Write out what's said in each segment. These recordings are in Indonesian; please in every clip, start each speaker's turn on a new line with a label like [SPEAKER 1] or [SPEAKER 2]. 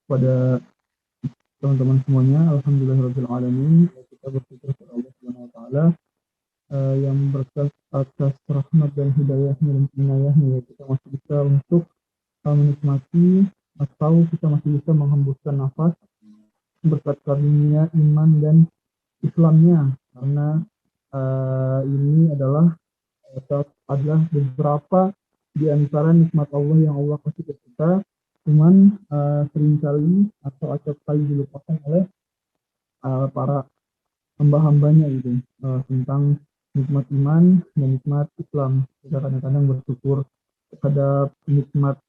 [SPEAKER 1] pada teman-teman semuanya. Alhamdulillahirabbil alamin. Kita bersyukur kepada Allah Subhanahu wa taala yang berkat atas rahmat dan hidayahnya dan inayahnya ya kita masih bisa untuk menikmati atau kita masih bisa menghembuskan nafas berkat karunia iman dan Islamnya, karena ini adalah beberapa di antara nikmat Allah yang Allah kasih ke kita, cuman seringkali atau acap kali dilupakan oleh para hamba-hambanya gitu, tentang nikmat iman dan nikmat Islam. Kita kadang-kadang bersyukur terhadap nikmat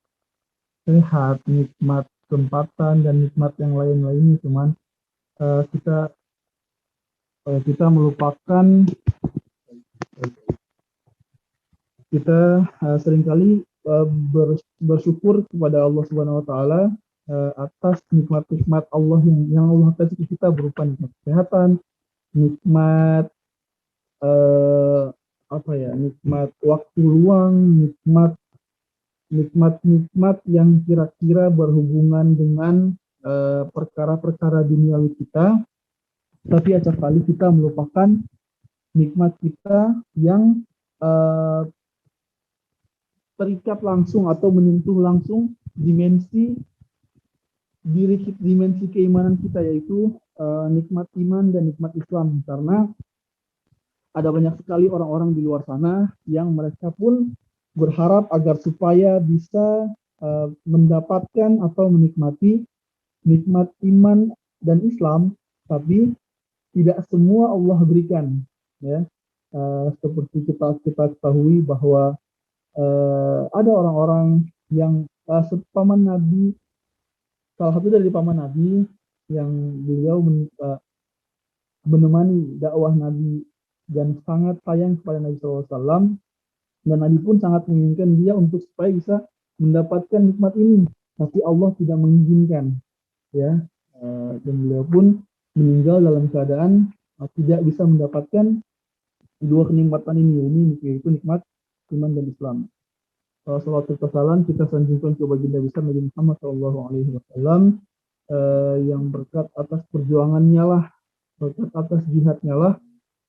[SPEAKER 1] sehat, nikmat kesempatan dan nikmat yang lain-lainnya, cuman kita melupakan, kita seringkali bersyukur kepada Allah Subhanahu wa taala atas nikmat-nikmat Allah yang Allah kasih ke kita berupa nikmat kesehatan, nikmat nikmat waktu luang, nikmat yang kira-kira berhubungan dengan perkara-perkara duniawi kita, tapi acap kali kita melupakan nikmat kita yang terikat langsung atau menyentuh langsung dimensi keimanan kita, yaitu nikmat iman dan nikmat Islam. Karena ada banyak sekali orang-orang di luar sana yang mereka pun berharap agar supaya bisa mendapatkan atau menikmati nikmat iman dan Islam, tapi tidak semua Allah berikan, ya. Seperti kita ketahui bahwa ada orang-orang yang paman Nabi, salah satu dari paman Nabi yang beliau menemani dakwah Nabi dan sangat sayang kepada Nabi SAW, dan Nabi pun sangat menginginkan dia untuk supaya bisa mendapatkan nikmat ini, tapi Allah tidak mengizinkan, ya. Dan beliau pun meninggal dalam keadaan tidak bisa mendapatkan dua kenikmatan ini, yaitu nikmat iman dan Islam. Salawat serta salam kita sanjungkan ke baginda besar Nabi Muhammad SAW, yang berkat atas perjuangannya lah, berkat atas jihadnya lah,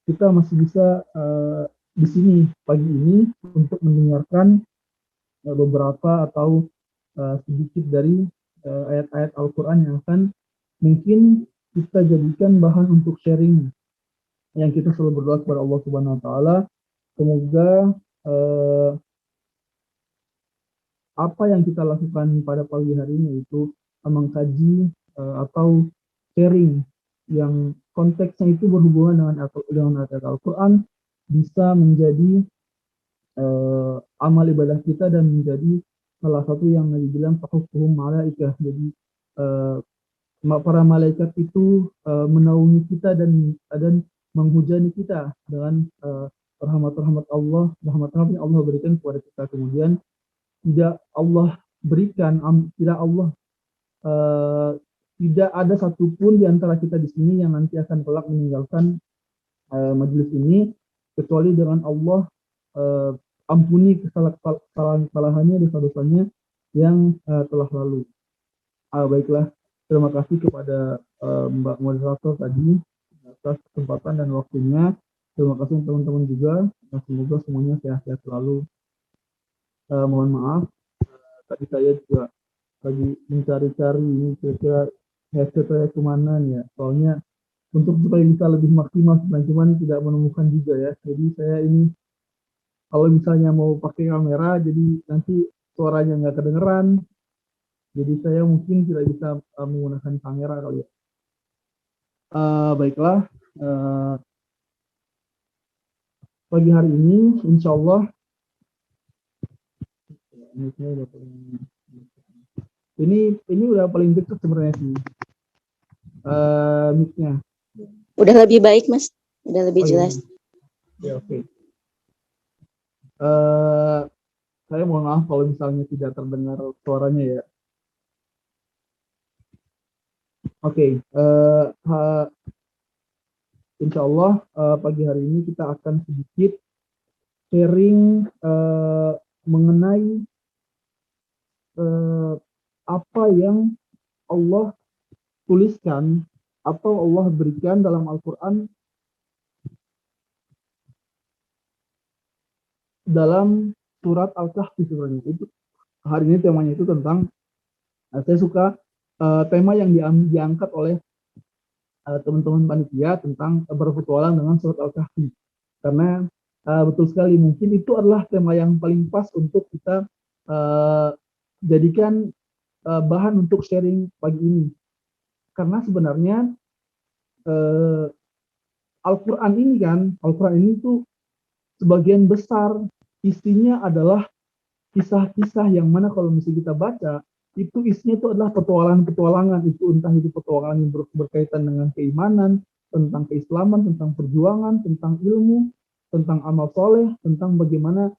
[SPEAKER 1] kita masih bisa di sini pagi ini untuk mendengarkan beberapa atau sedikit dari ayat-ayat Al-Quran yang akan mungkin kita jadikan bahan untuk sharing, yang kita selalu berdoa kepada Allah Subhanahu wa taala semoga apa yang kita lakukan pada pagi hari ini, yaitu mengkaji atau sharing yang konteksnya itu berhubungan dengan ayat Al-Quran, bisa menjadi amal ibadah kita dan menjadi salah satu yang Nabi bilang fahufuhum malaikah. Jadi para malaikat itu menaungi kita dan menghujani kita dengan rahmat-rahmat Allah, rahmat-rahmat yang Allah berikan kepada kita. Kemudian tidak Allah berikan, tidak ada satupun di antara kita di sini yang nanti akan kelak meninggalkan majelis ini kecuali dengan Allah ampuni kesalahan-kesalahannya, dosa-dosanya yang telah lalu. Baiklah, terima kasih kepada Mbak Moderator tadi atas kesempatan dan waktunya. Terima kasih teman-teman juga. Semoga semuanya sehat-sehat selalu. Mohon maaf, tadi saya juga lagi mencari-cari ini kira-kira headset saya kemana nih ya. Soalnya untuk supaya bisa lebih maksimal, cuman tidak menemukan juga ya. Jadi saya ini kalau misalnya mau pakai kamera, jadi nanti suaranya nggak kedengeran. Jadi saya mungkin tidak bisa menggunakan kamera kali ya. Baiklah, pagi hari ini, insya Allah, ini udah paling dekat sebenarnya sih, mic-nya.
[SPEAKER 2] Udah lebih baik, Mas. Udah lebih jelas.
[SPEAKER 1] Ya, oke. Saya mohon maaf kalau misalnya tidak terdengar suaranya ya. Oke, insya Allah pagi hari ini kita akan sedikit sharing mengenai apa yang Allah tuliskan atau Allah berikan dalam Al-Quran dalam surat Al-Kahfi sebenarnya. Itu hari ini temanya itu tentang saya suka tema yang diangkat oleh teman-teman panitia tentang berpetualang dengan surat Al-Kahfi. Karena betul sekali, mungkin itu adalah tema yang paling pas untuk kita jadikan bahan untuk sharing pagi ini. Karena sebenarnya Al-Quran ini kan, Al-Quran ini tuh sebagian besar isinya adalah kisah-kisah yang mana kalau misalnya kita baca, itu isinya itu adalah petualangan-petualangan, itu entah itu petualangan yang berkaitan dengan keimanan, tentang keislaman, tentang perjuangan, tentang ilmu, tentang amal soleh, tentang bagaimana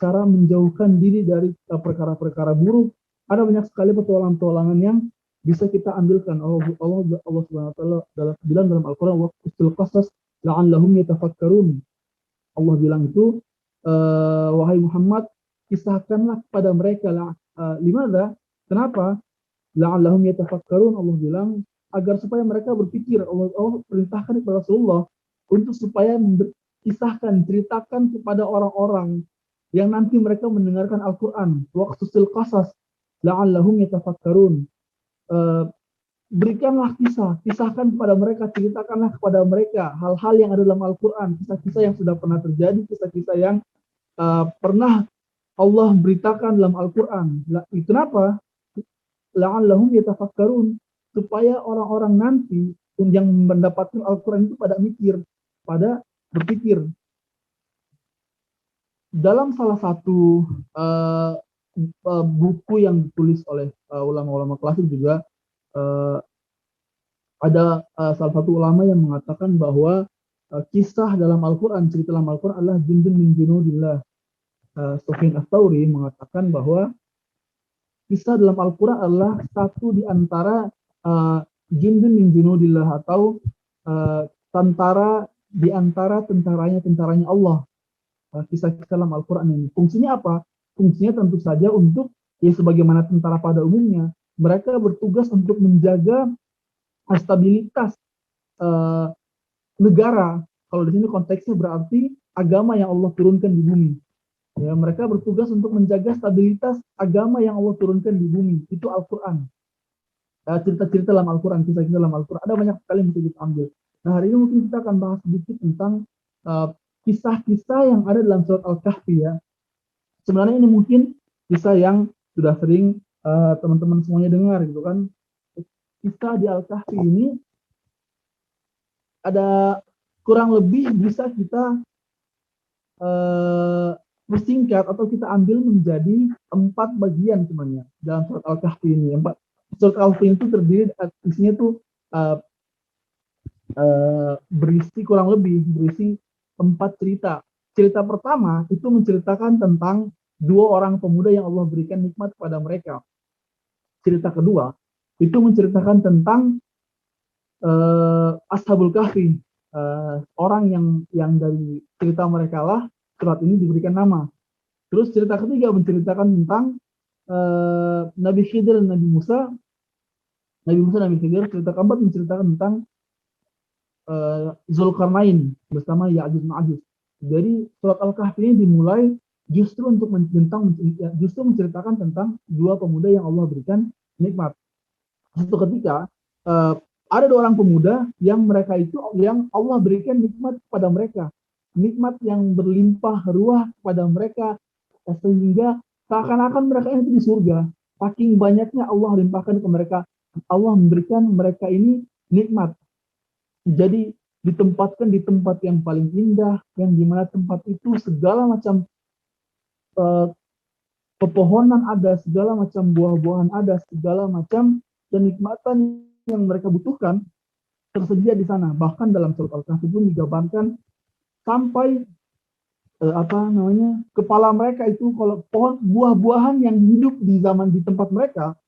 [SPEAKER 1] cara menjauhkan diri dari perkara-perkara buruk. Ada banyak sekali petualangan-petualangan yang bisa kita ambilkan. Allah Subhanahu wa taala bilang dalam Al-Qur'an, waqtul qasas la'allahum yatafakkarun. Allah bilang itu, wahai Muhammad, kisahkanlah kepada mereka limada, kenapa? La'allahum yatafakkarun, Allah bilang agar supaya mereka berpikir. Allah perintahkan kepada Rasulullah untuk supaya kisahkan, ceritakan kepada orang-orang yang nanti mereka mendengarkan Al-Quran. Waqtul qasas la'allahum yatafakkarun. Berikanlah kisahkan kepada mereka, ceritakanlah kepada mereka hal-hal yang ada dalam Al-Quran, kisah-kisah yang sudah pernah terjadi, kisah-kisah yang pernah Allah beritakan dalam Al-Quran. Kenapa? La'allahum yatafakkarun, supaya orang-orang nanti yang mendapatkan Al-Quran itu pada mikir, pada berpikir. Dalam salah satu buku yang ditulis oleh ulama-ulama klasik juga, ada salah satu ulama yang mengatakan bahwa kisah dalam Al-Quran, cerita dalam Al-Quran adalah jundun min junudillah. Sufyan Ats-Tsauri mengatakan bahwa kisah dalam Al-Quran adalah satu di antara jundun min junudillah, atau tentara di antara tentaranya Allah. Kisah-kisah dalam Al-Quran ini fungsinya apa? Fungsinya tentu saja untuk, ya sebagaimana tentara pada umumnya, mereka bertugas untuk menjaga stabilitas negara. Kalau di sini konteksnya berarti agama yang Allah turunkan di bumi. Ya, mereka bertugas untuk menjaga stabilitas agama yang Allah turunkan di bumi. Itu Al-Quran. Cerita-cerita dalam Al-Quran, kisah-kisah dalam Al-Quran, ada banyak sekali yang bisa kita ambil. Nah, hari ini mungkin kita akan bahas sedikit tentang kisah-kisah yang ada dalam surat Al-Kahfi ya. Sebenarnya ini mungkin kisah yang sudah sering teman-teman semuanya dengar gitu kan. Kisah di Al-Kahfi ini ada kurang lebih bisa kita bersingkat atau kita ambil menjadi 4 bagian sebenarnya dalam surat Al-Kahfi ini. Surat Al-Kahfi itu terdiri, isinya tuh berisi 4 cerita. Cerita pertama itu menceritakan tentang 2 orang pemuda yang Allah berikan nikmat kepada mereka. Cerita kedua itu menceritakan tentang Ashabul Kahfi, orang yang dari cerita mereka lah surat ini diberikan nama. Terus cerita ketiga menceritakan tentang Nabi Khidir dan Nabi Musa, Nabi Khidir. Cerita keempat menceritakan tentang Zulkarnain bersama Ya'juj Ma'juj. Jadi surat Al-Kahfi ini dimulai justru untuk menceritakan tentang 2 pemuda yang Allah berikan nikmat. Suatu ketika ada 2 orang pemuda yang mereka itu yang Allah berikan nikmat kepada mereka, nikmat yang berlimpah ruah kepada mereka, sehingga seakan-akan mereka itu di surga. Saking banyaknya Allah limpahkan ke mereka, Allah memberikan mereka ini nikmat. Jadi ditempatkan di tempat yang paling indah, yang dimana tempat itu segala macam pepohonan ada, segala macam buah-buahan ada, segala macam kenikmatan yang mereka butuhkan tersedia di sana. Bahkan dalam surat Al-Kahfi pun digambarkan sampai kepala mereka itu, kalau pohon buah-buahan yang hidup di tempat mereka,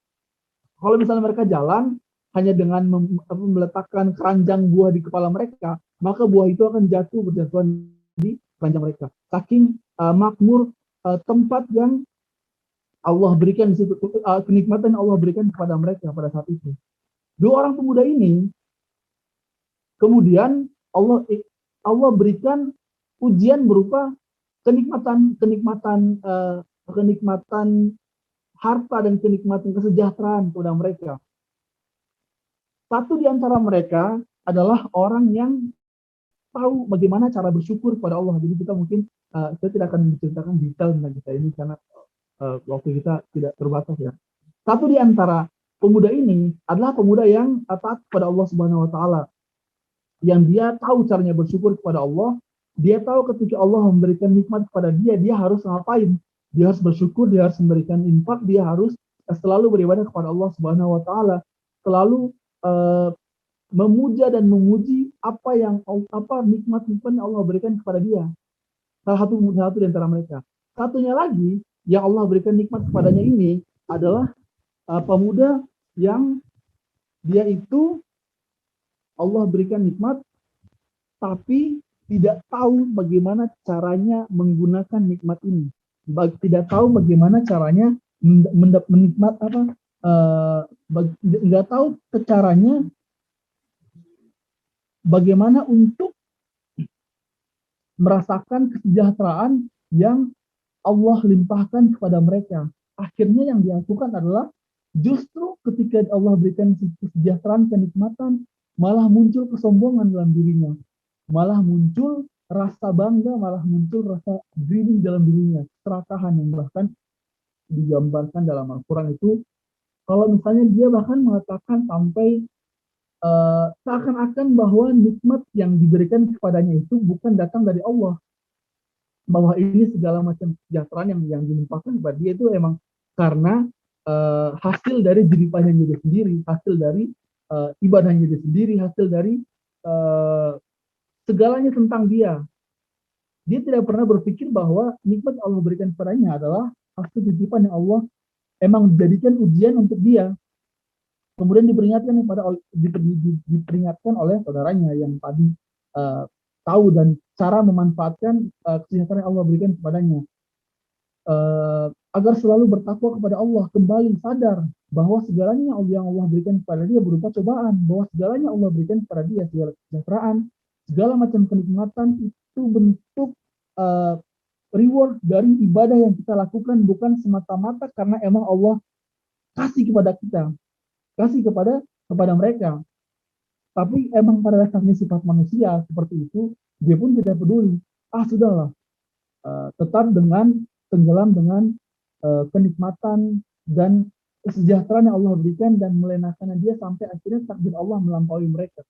[SPEAKER 1] kalau misalnya mereka jalan hanya dengan meletakkan keranjang buah di kepala mereka, maka buah itu akan berjatuhan di keranjang mereka. Saking makmur tempat yang Allah berikan di situ, kenikmatan yang Allah berikan kepada mereka pada saat itu. Dua orang pemuda ini kemudian Allah berikan ujian berupa kenikmatan harta dan kenikmatan kesejahteraan kepada mereka. Satu di antara mereka adalah orang yang tahu bagaimana cara bersyukur kepada Allah. Jadi kita mungkin saya tidak akan menceritakan detail tentang kita ini karena waktu kita tidak terbatas ya. Satu di antara pemuda ini adalah pemuda yang taat kepada Allah Subhanahu wa taala. Yang dia tahu caranya bersyukur kepada Allah, dia tahu ketika Allah memberikan nikmat kepada dia, dia harus ngapain? Dia harus bersyukur, dia harus memberikan infak, dia harus selalu beribadah kepada Allah Subhanahu wa taala, selalu memuja dan memuji apa nikmat-nikmat yang Allah berikan kepada dia. Salah satu di antara mereka. Satunya lagi yang Allah berikan nikmat kepadanya ini adalah pemuda yang dia itu Allah berikan nikmat tapi tidak tahu bagaimana caranya menggunakan nikmat ini. Tidak tahu bagaimana caranya menikmat nggak tahu caranya bagaimana untuk merasakan kesejahteraan yang Allah limpahkan kepada mereka. Akhirnya yang dilakukan adalah justru ketika Allah berikan kesejahteraan, kenikmatan, malah muncul kesombongan dalam dirinya. Malah muncul rasa bangga, malah muncul rasa diri dalam dirinya. Serakahan yang bahkan digambarkan dalam Al-Quran itu, kalau misalnya dia bahkan mengatakan sampai seakan-akan bahwa nikmat yang diberikan kepadanya itu bukan datang dari Allah, bahwa ini segala macam kesejahteraan yang dilimpahkan kepada dia itu emang karena hasil dari jeripahnya dia sendiri, hasil dari ibadahnya dia sendiri, hasil dari segalanya tentang dia. Dia tidak pernah berpikir bahwa nikmat yang Allah berikan kepadanya adalah hasil titipan yang Allah emang jadikan ujian untuk dia. Kemudian diperingatkan oleh saudaranya yang tadi tahu dan cara memanfaatkan kesejahteraan yang Allah berikan kepadanya, agar selalu bertakwa kepada Allah, kembali sadar bahwa segalanya yang Allah berikan kepada dia berupa cobaan, bahwa segalanya Allah berikan kepada dia, segala kesejahteraan, segala macam kenikmatan itu bentuk reward dari ibadah yang kita lakukan, bukan semata-mata karena emang Allah kasih kepada kita, kasih kepada mereka. Tapi emang pada dasarnya sifat manusia seperti itu, dia pun tidak peduli. Sudahlah, tetap tenggelam dengan kenikmatan dan kesejahteraan yang Allah berikan dan melenakan dia sampai akhirnya takdir Allah melampaui mereka.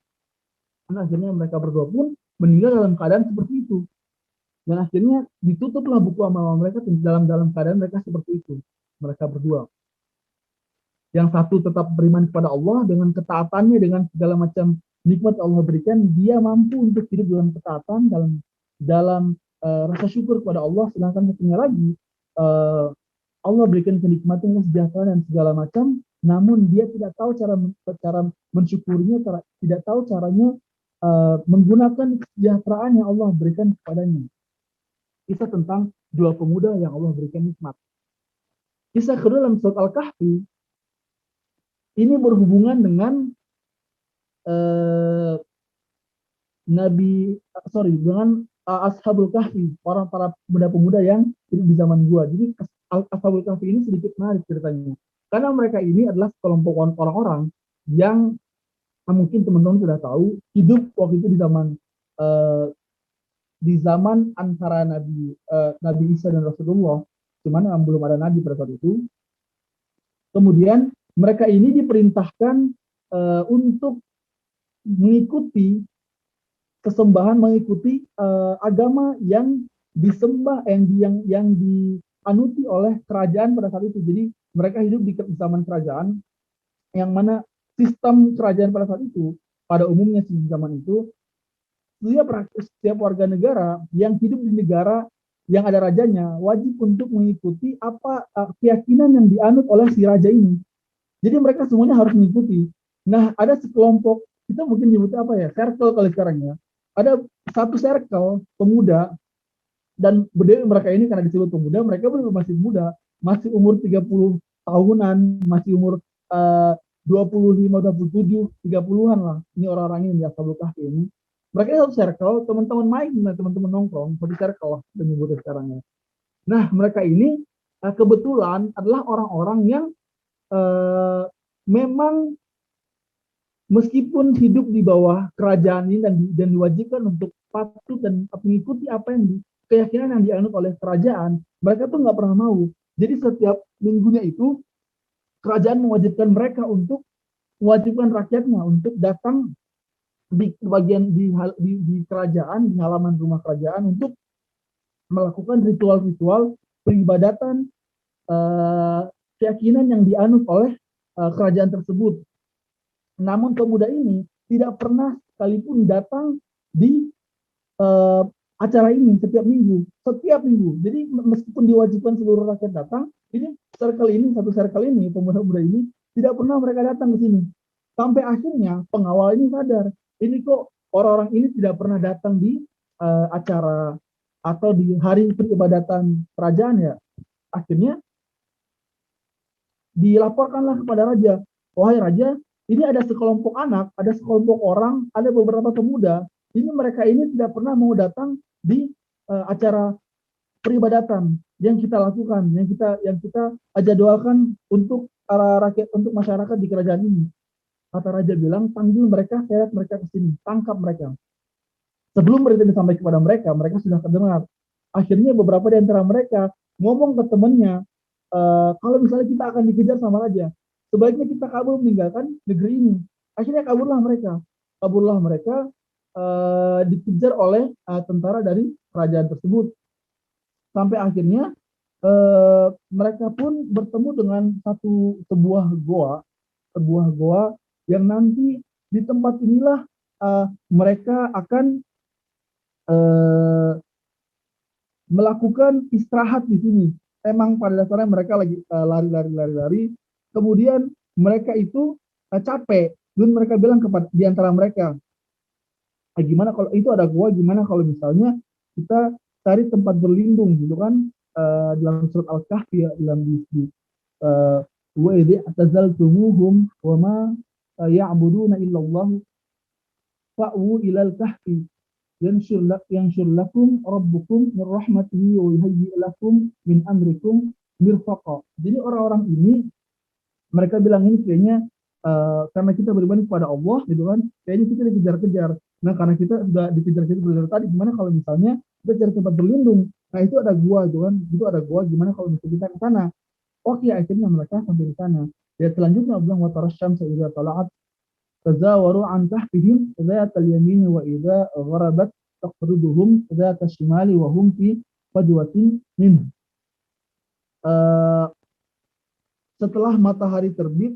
[SPEAKER 1] Dan akhirnya mereka berdua pun meninggal dalam keadaan seperti itu. Dan akhirnya ditutuplah buku amal mereka dalam keadaan mereka seperti itu. Mereka berdua. Yang satu tetap beriman kepada Allah dengan ketaatannya, dengan segala macam nikmat Allah berikan, dia mampu untuk hidup dalam ketaatan, dalam rasa syukur kepada Allah. Sedangkan satunya lagi, Allah berikan kenikmatan, kesejahteraan dan segala macam, namun dia tidak tahu cara mensyukurinya, tidak tahu caranya menggunakan kesejahteraan yang Allah berikan kepadanya. Kisah tentang dua pemuda yang Allah berikan nikmat. Kisah kedua dalam surat Al-Kahfi ini berhubungan dengan dengan Ashabul Kahfi, para pemuda-pemuda yang hidup di zaman gua. Jadi Ashabul Kahfi ini sedikit menarik ceritanya, karena mereka ini adalah sekelompok orang-orang yang mungkin teman-teman sudah tahu hidup waktu itu di zaman antara Nabi Isa dan Rasulullah, cuman belum ada Nabi pada saat itu. Kemudian mereka ini diperintahkan untuk mengikuti kesembahan, mengikuti agama yang disembah, yang dianuti oleh kerajaan pada saat itu. Jadi mereka hidup di zaman kerajaan, yang mana sistem kerajaan pada saat itu, pada umumnya di zaman itu, setiap warga negara yang hidup di negara yang ada rajanya wajib untuk mengikuti apa keyakinan yang dianut oleh si raja ini. Jadi mereka semuanya harus mengikuti. Nah, ada sekelompok, kita mungkin nyebutnya apa ya, circle kalau sekarang ya. Ada satu circle pemuda, dan berdiri mereka ini karena disebut pemuda, mereka belum masih muda. masih umur 30 tahunan, masih umur 25, 27, 30-an lah. Ini orang-orang ini di Ashabul Kahfi ini. Mereka satu circle, teman-teman main, teman-teman nongkrong, satu circle lah, menyebutnya sekarang ya. Nah, mereka ini kebetulan adalah orang-orang yang memang meskipun hidup di bawah kerajaan ini dan diwajibkan untuk patuh dan mengikuti apa yang keyakinan yang dianut oleh kerajaan, mereka tuh nggak pernah mau. Jadi setiap minggunya itu kerajaan mewajibkan mereka untuk mewajibkan rakyatnya untuk datang di bagian di kerajaan, di halaman rumah kerajaan untuk melakukan ritual-ritual peribadatan keyakinan yang dianut oleh kerajaan tersebut. Namun pemuda ini tidak pernah sekalipun datang di acara ini setiap minggu. Jadi meskipun diwajibkan seluruh rakyat datang, ini satu circle ini, pemuda-pemuda ini tidak pernah mereka datang ke sini. Sampai akhirnya pengawal ini sadar, ini kok orang-orang ini tidak pernah datang di acara atau di hari peribadatan kerajaan ya. Akhirnya dilaporkanlah kepada raja, wahai raja, ini ada sekelompok anak, ada sekelompok orang, ada beberapa pemuda, ini mereka ini tidak pernah mau datang di acara peribadatan yang kita lakukan, yang kita jadwalkan untuk rakyat, untuk masyarakat di kerajaan ini. Kata raja bilang, panggil mereka, seret mereka ke sini, tangkap mereka. Sebelum berita disampaikan kepada mereka, mereka sudah terdengar. Akhirnya beberapa di antara mereka ngomong ke temannya, kalau misalnya kita akan dikejar sama raja, sebaiknya kita kabur meninggalkan negeri ini. Akhirnya kaburlah mereka dikejar oleh tentara dari kerajaan tersebut. Sampai akhirnya mereka pun bertemu dengan sebuah goa yang nanti di tempat inilah mereka akan melakukan istirahat di sini. Emang pada dasarnya mereka lagi lari. Kemudian mereka itu capek. Dan mereka bilang kepada di antara mereka, gimana kalau itu ada gua, gimana kalau misalnya kita cari tempat berlindung gitu kan, dalam surat Al-Kahfi ya, dalam di wa idh atazaltumuhum wa ma ya'buduna illallah fa'u ilal kahfi yanshur lakum rabbukum min rahmatihi wa yuhayyi lakum min amrikum mirfaqa. Jadi orang-orang ini mereka bilang ini kayaknya karena kita beriman kepada Allah gitu kan, kayaknya kita dikejar-kejar. Nah, karena kita sudah dikejar-kejar tadi, gimana kalau misalnya kita cari tempat berlindung? Nah, itu ada gua gitu kan, itu ada gua, gimana kalau misalnya kita ke sana? Oke, akhirnya mereka sampai di sana. Dan selanjutnya Allah wa tarasyamsa idza tala'at tazawaru an tahfihim dhatal yamin wa idza gharabat taqriduhum dhatal shimali wa hum fi fajwatin min. Setelah matahari terbit,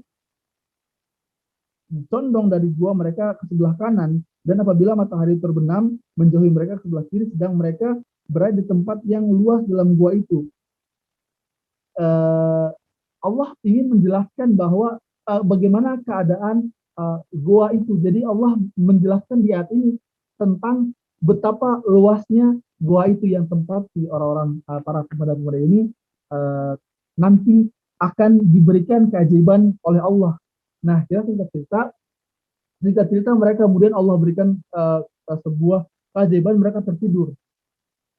[SPEAKER 1] condong dari gua mereka ke sebelah kanan, dan apabila matahari terbenam menjauhi mereka ke sebelah kiri, sedang mereka berada di tempat yang luas dalam gua itu. Allah ingin menjelaskan bahwa bagaimana keadaan gua itu. Jadi Allah menjelaskan di ayat ini tentang betapa luasnya gua itu, yang tempat si orang-orang para pemuda-pemuda ini nanti akan diberikan keajaiban oleh Allah. Nah, cerita mereka kemudian Allah berikan sebuah keajaiban, mereka tertidur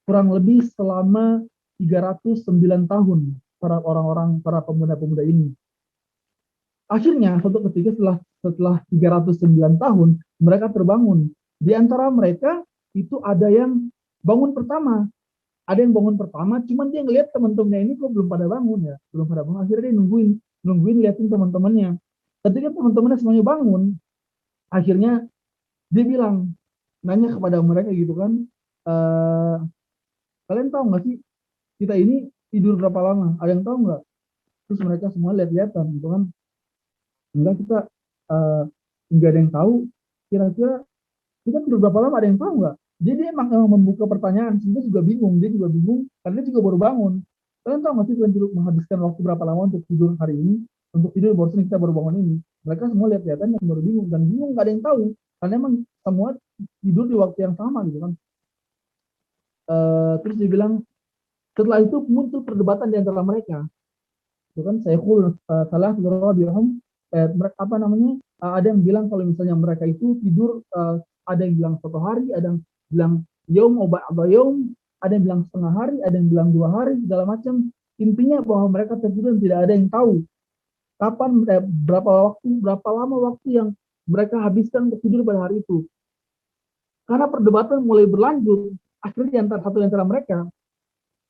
[SPEAKER 1] kurang lebih selama 309 tahun para pemuda-pemuda ini. Akhirnya suatu ketika setelah 309 tahun mereka terbangun. Di antara mereka itu ada yang bangun pertama. Cuman dia ngelihat teman-temannya ini kok belum pada bangun. Akhirnya dia nungguin liatin teman-temannya. Ketika teman-temannya semuanya bangun, akhirnya dia bilang, nanya kepada mereka gitu kan, kalian tahu nggak sih kita ini tidur berapa lama? Ada yang tahu nggak? Terus mereka semua lihat-lihatan gitu kan. Enggak, kita nggak ada yang tahu. Kira-kira kita tidur berapa lama, ada yang tahu nggak? Jadi emang membuka pertanyaan. Dia juga bingung karena dia juga baru bangun. Kalian tahu nggak sih kalian menghabiskan waktu berapa lama untuk tidur hari ini? Untuk tidur barusan kita baru bangun ini. Mereka semua lihat-lihatan yang baru bingung, dan bingung nggak ada yang tahu karena emang semua tidur di waktu yang sama gitu kan. Terus dia bilang, setelah itu muncul perdebatan di antara mereka. itu kan saya salah rabi'ahum, mereka apa namanya, ada yang bilang kalau misalnya mereka itu tidur, ada yang bilang 1 hari, ada yang bilang yaum au ba'da yaum, ada yang bilang setengah hari, ada yang bilang 2 hari, segala macam. Intinya bahwa mereka tertidur dan tidak ada yang tahu kapan, berapa lama waktu yang mereka habiskan untuk tidur pada hari itu. Karena perdebatan mulai berlanjut, akhirnya satu di antara mereka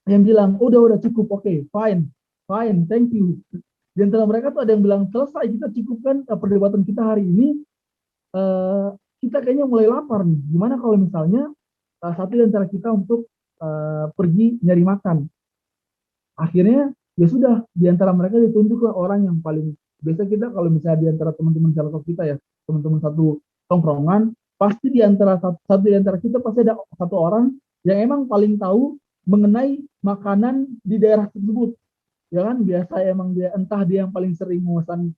[SPEAKER 1] yang bilang, udah cukup, oke, fine, fine, thank you. Di antara mereka tuh ada yang bilang, selesai, kita cukupkan perdebatan kita hari ini, kita kayaknya mulai lapar nih. Gimana kalau misalnya satu di antara kita untuk pergi nyari makan. Akhirnya ya sudah, di antara mereka ditunjuklah orang yang paling, biasa kita kalau misalnya di antara teman-teman circle kita ya, teman-teman satu tongkrongan, pasti di antara satu di antara kita pasti ada satu orang yang emang paling tahu mengenai makanan di daerah tersebut. Ya kan, biasa emang dia, entah dia yang paling sering memesan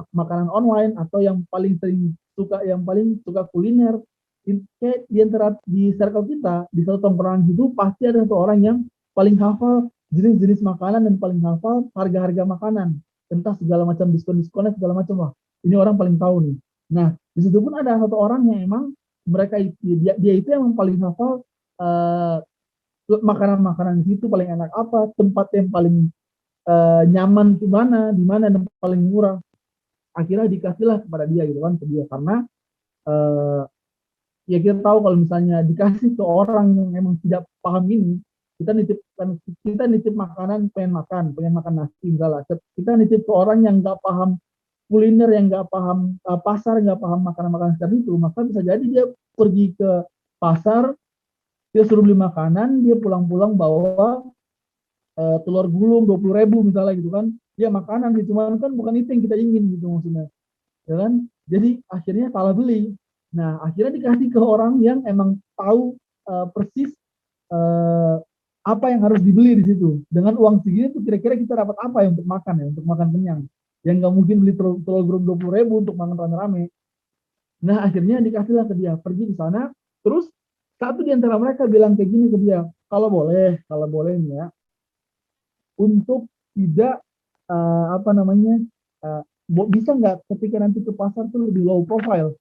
[SPEAKER 1] makanan online, atau yang paling sering suka, yang paling suka kuliner. Kayak di antara di circle kita di satu tongkrongan gitu pasti ada satu orang yang paling hafal jenis-jenis makanan dan paling hafal harga-harga makanan, entah segala macam diskon-diskonnya segala macam. Wah, ini orang paling tahu nih. Nah, di situ pun ada satu orang yang emang mereka dia itu emang paling hafal uh, makanan-makanan di situ paling enak apa, tempat yang paling nyaman di mana yang paling murah. Akhirnya dikasihlah kepada dia gitu kan, ke dia, karena uh, ya kita tahu kalau misalnya dikasih ke orang yang emang tidak paham ini, kita nitip makanan, pengen makan nasi misalnya, kita nitip ke orang yang nggak paham kuliner, yang nggak paham pasar, nggak paham makanan-makanan seperti itu, maka bisa jadi dia pergi ke pasar, dia suruh beli makanan, dia pulang-pulang bawa telur gulung 20.000 misalnya gitu kan, dia makanan gitu, cuman kan bukan itu yang kita ingin gitu maksudnya, ya kan. Jadi akhirnya salah beli. Nah, akhirnya dikasih ke orang yang emang tahu persis uh, apa yang harus dibeli di situ. Dengan uang segini tuh kira-kira kita dapat apa ya untuk makan, ya, untuk makan kenyang. Yang nggak mungkin beli telur gulung 20.000 untuk makan rame-rame. Nah, akhirnya dikasihlah ke dia, pergi ke sana. Terus satu di antara mereka bilang kayak gini ke dia, kalau boleh nih ya, untuk tidak apa namanya, uh, bisa nggak ketika nanti ke pasar tuh lebih low profile.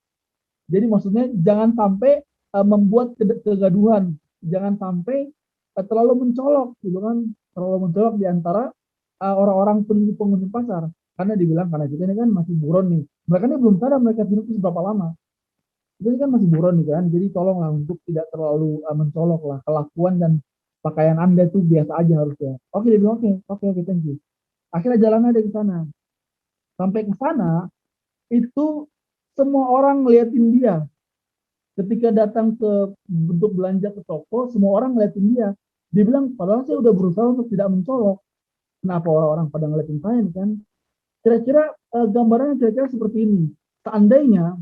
[SPEAKER 1] Jadi maksudnya jangan sampai membuat kegaduhan, jangan sampai terlalu mencolok gitu kan, terlalu mencolok di antara orang-orang pengunjung pasar. Karena dibilang, karena kita ini kan masih buron nih, mereka ini belum sadar mereka hidup berapa lama, kita ini kan masih buron nih kan, jadi tolonglah untuk tidak terlalu mencolok lah, kelakuan dan pakaian Anda itu biasa aja harusnya. Oke, dia bilang oke, thank you. Akhirnya jalan aja ke sana. Sampai ke sana itu semua orang ngeliatin dia. Ketika datang ke untuk belanja ke toko, semua orang ngeliatin dia. Dia bilang, padahal saya udah berusaha untuk tidak mencolok. Kenapa orang-orang pada ngeliatin saya kan? Kira-kira gambarannya kira-kira seperti ini. Seandainya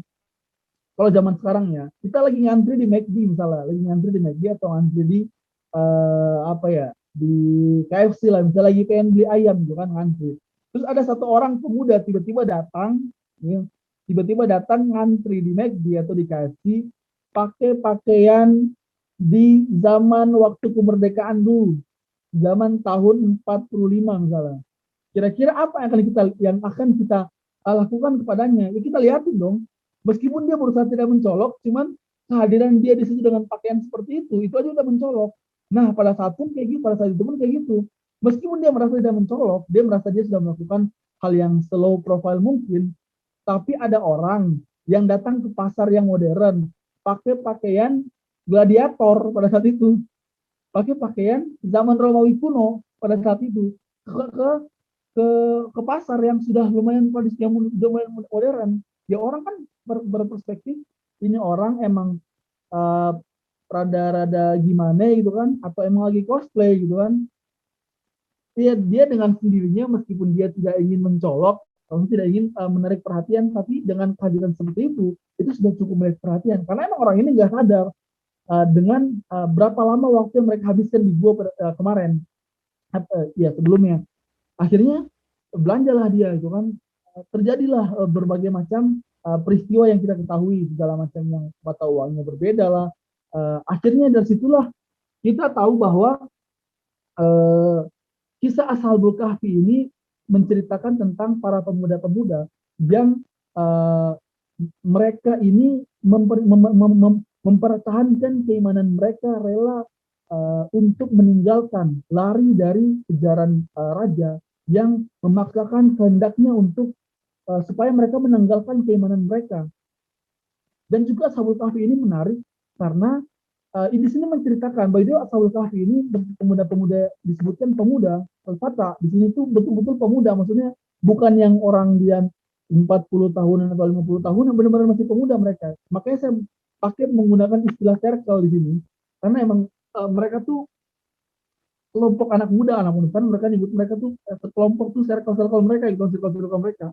[SPEAKER 1] kalau zaman sekarang ya, kita lagi ngantri di McD misalnya, lagi ngantri di McD atau ngantri di apa ya, di KFC lah, misalnya lagi pengen beli ayam gitu kan, ngantri. Terus ada satu orang pemuda tiba-tiba datang, ya, tiba-tiba datang ngantri di McD atau di KFC, pakai pakaian di zaman waktu kemerdekaan dulu, zaman tahun 45 misalnya. Kira-kira apa yang akan kita lakukan kepadanya? Ya kita lihatin dong. Meskipun dia berusaha tidak mencolok, cuman kehadiran dia di situ dengan pakaian seperti itu aja udah mencolok. Nah, pada saat pun kayak gitu, pada saat itu pun kayak gitu. Meskipun dia merasa tidak mencolok, dia merasa dia sudah melakukan hal yang slow profile mungkin, tapi ada orang yang datang ke pasar yang modern, pakai pakaian gladiator pada saat itu, pakai pakaian zaman Romawi kuno pada saat itu, ke ke ke, ke pasar yang sudah lumayan tradisi, yang lumayan modern. Ya orang kan berperspektif, ini orang emang uh, rada-rada gimana gitu kan, atau emang lagi cosplay gitu kan. Dia dengan sendirinya, meskipun dia tidak ingin mencolok atau tidak ingin menarik perhatian, tapi dengan kehadiran seperti itu sudah cukup menarik perhatian, karena emang orang ini nggak sadar dengan berapa lama waktu yang mereka habiskan di gua kemarin, ya sebelumnya. Akhirnya belanjalah dia itu kan, terjadilah berbagai macam peristiwa yang kita ketahui, segala macam yang mata uangnya berbeda lah. Akhirnya dari situlah kita tahu bahwa uh, kisah Ashabul Kahfi ini menceritakan tentang para pemuda-pemuda yang uh, mereka ini mempertahankan keimanan mereka, rela untuk meninggalkan, lari dari kejaran raja yang memaksakan kehendaknya untuk supaya mereka menanggalkan keimanan mereka. Dan juga Ashabul Kahfi ini menarik karena di sini menceritakan bahwa itu Ashabul Kahfi ini pemuda-pemuda, disebutkan pemuda, al-fata di sini tuh betul-betul pemuda, maksudnya bukan yang orang dia 40 tahunan atau 50 tahun, yang benar-benar masih pemuda mereka. Makanya saya pakai menggunakan istilah circle di sini karena emang mereka tuh kelompok anak muda kan mereka nyebut mereka tuh sekelompok tuh circle mereka gitu, circle mereka.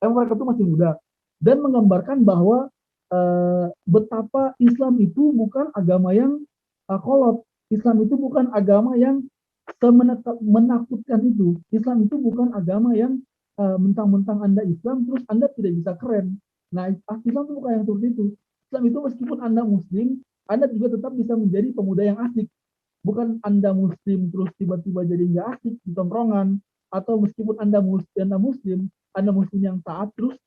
[SPEAKER 1] Mereka tuh masih muda dan menggambarkan bahwa betapa Islam itu bukan agama yang kolot. Islam itu bukan agama yang menakutkan itu. Islam itu bukan agama yang mentang-mentang Anda Islam terus Anda tidak bisa keren. Nah, Islam itu bukan yang seperti itu. Islam itu meskipun Anda Muslim, Anda juga tetap bisa menjadi pemuda yang asik. Bukan Anda Muslim terus tiba-tiba jadi nggak asik di tongkrongan, atau meskipun Anda Muslim yang taat terus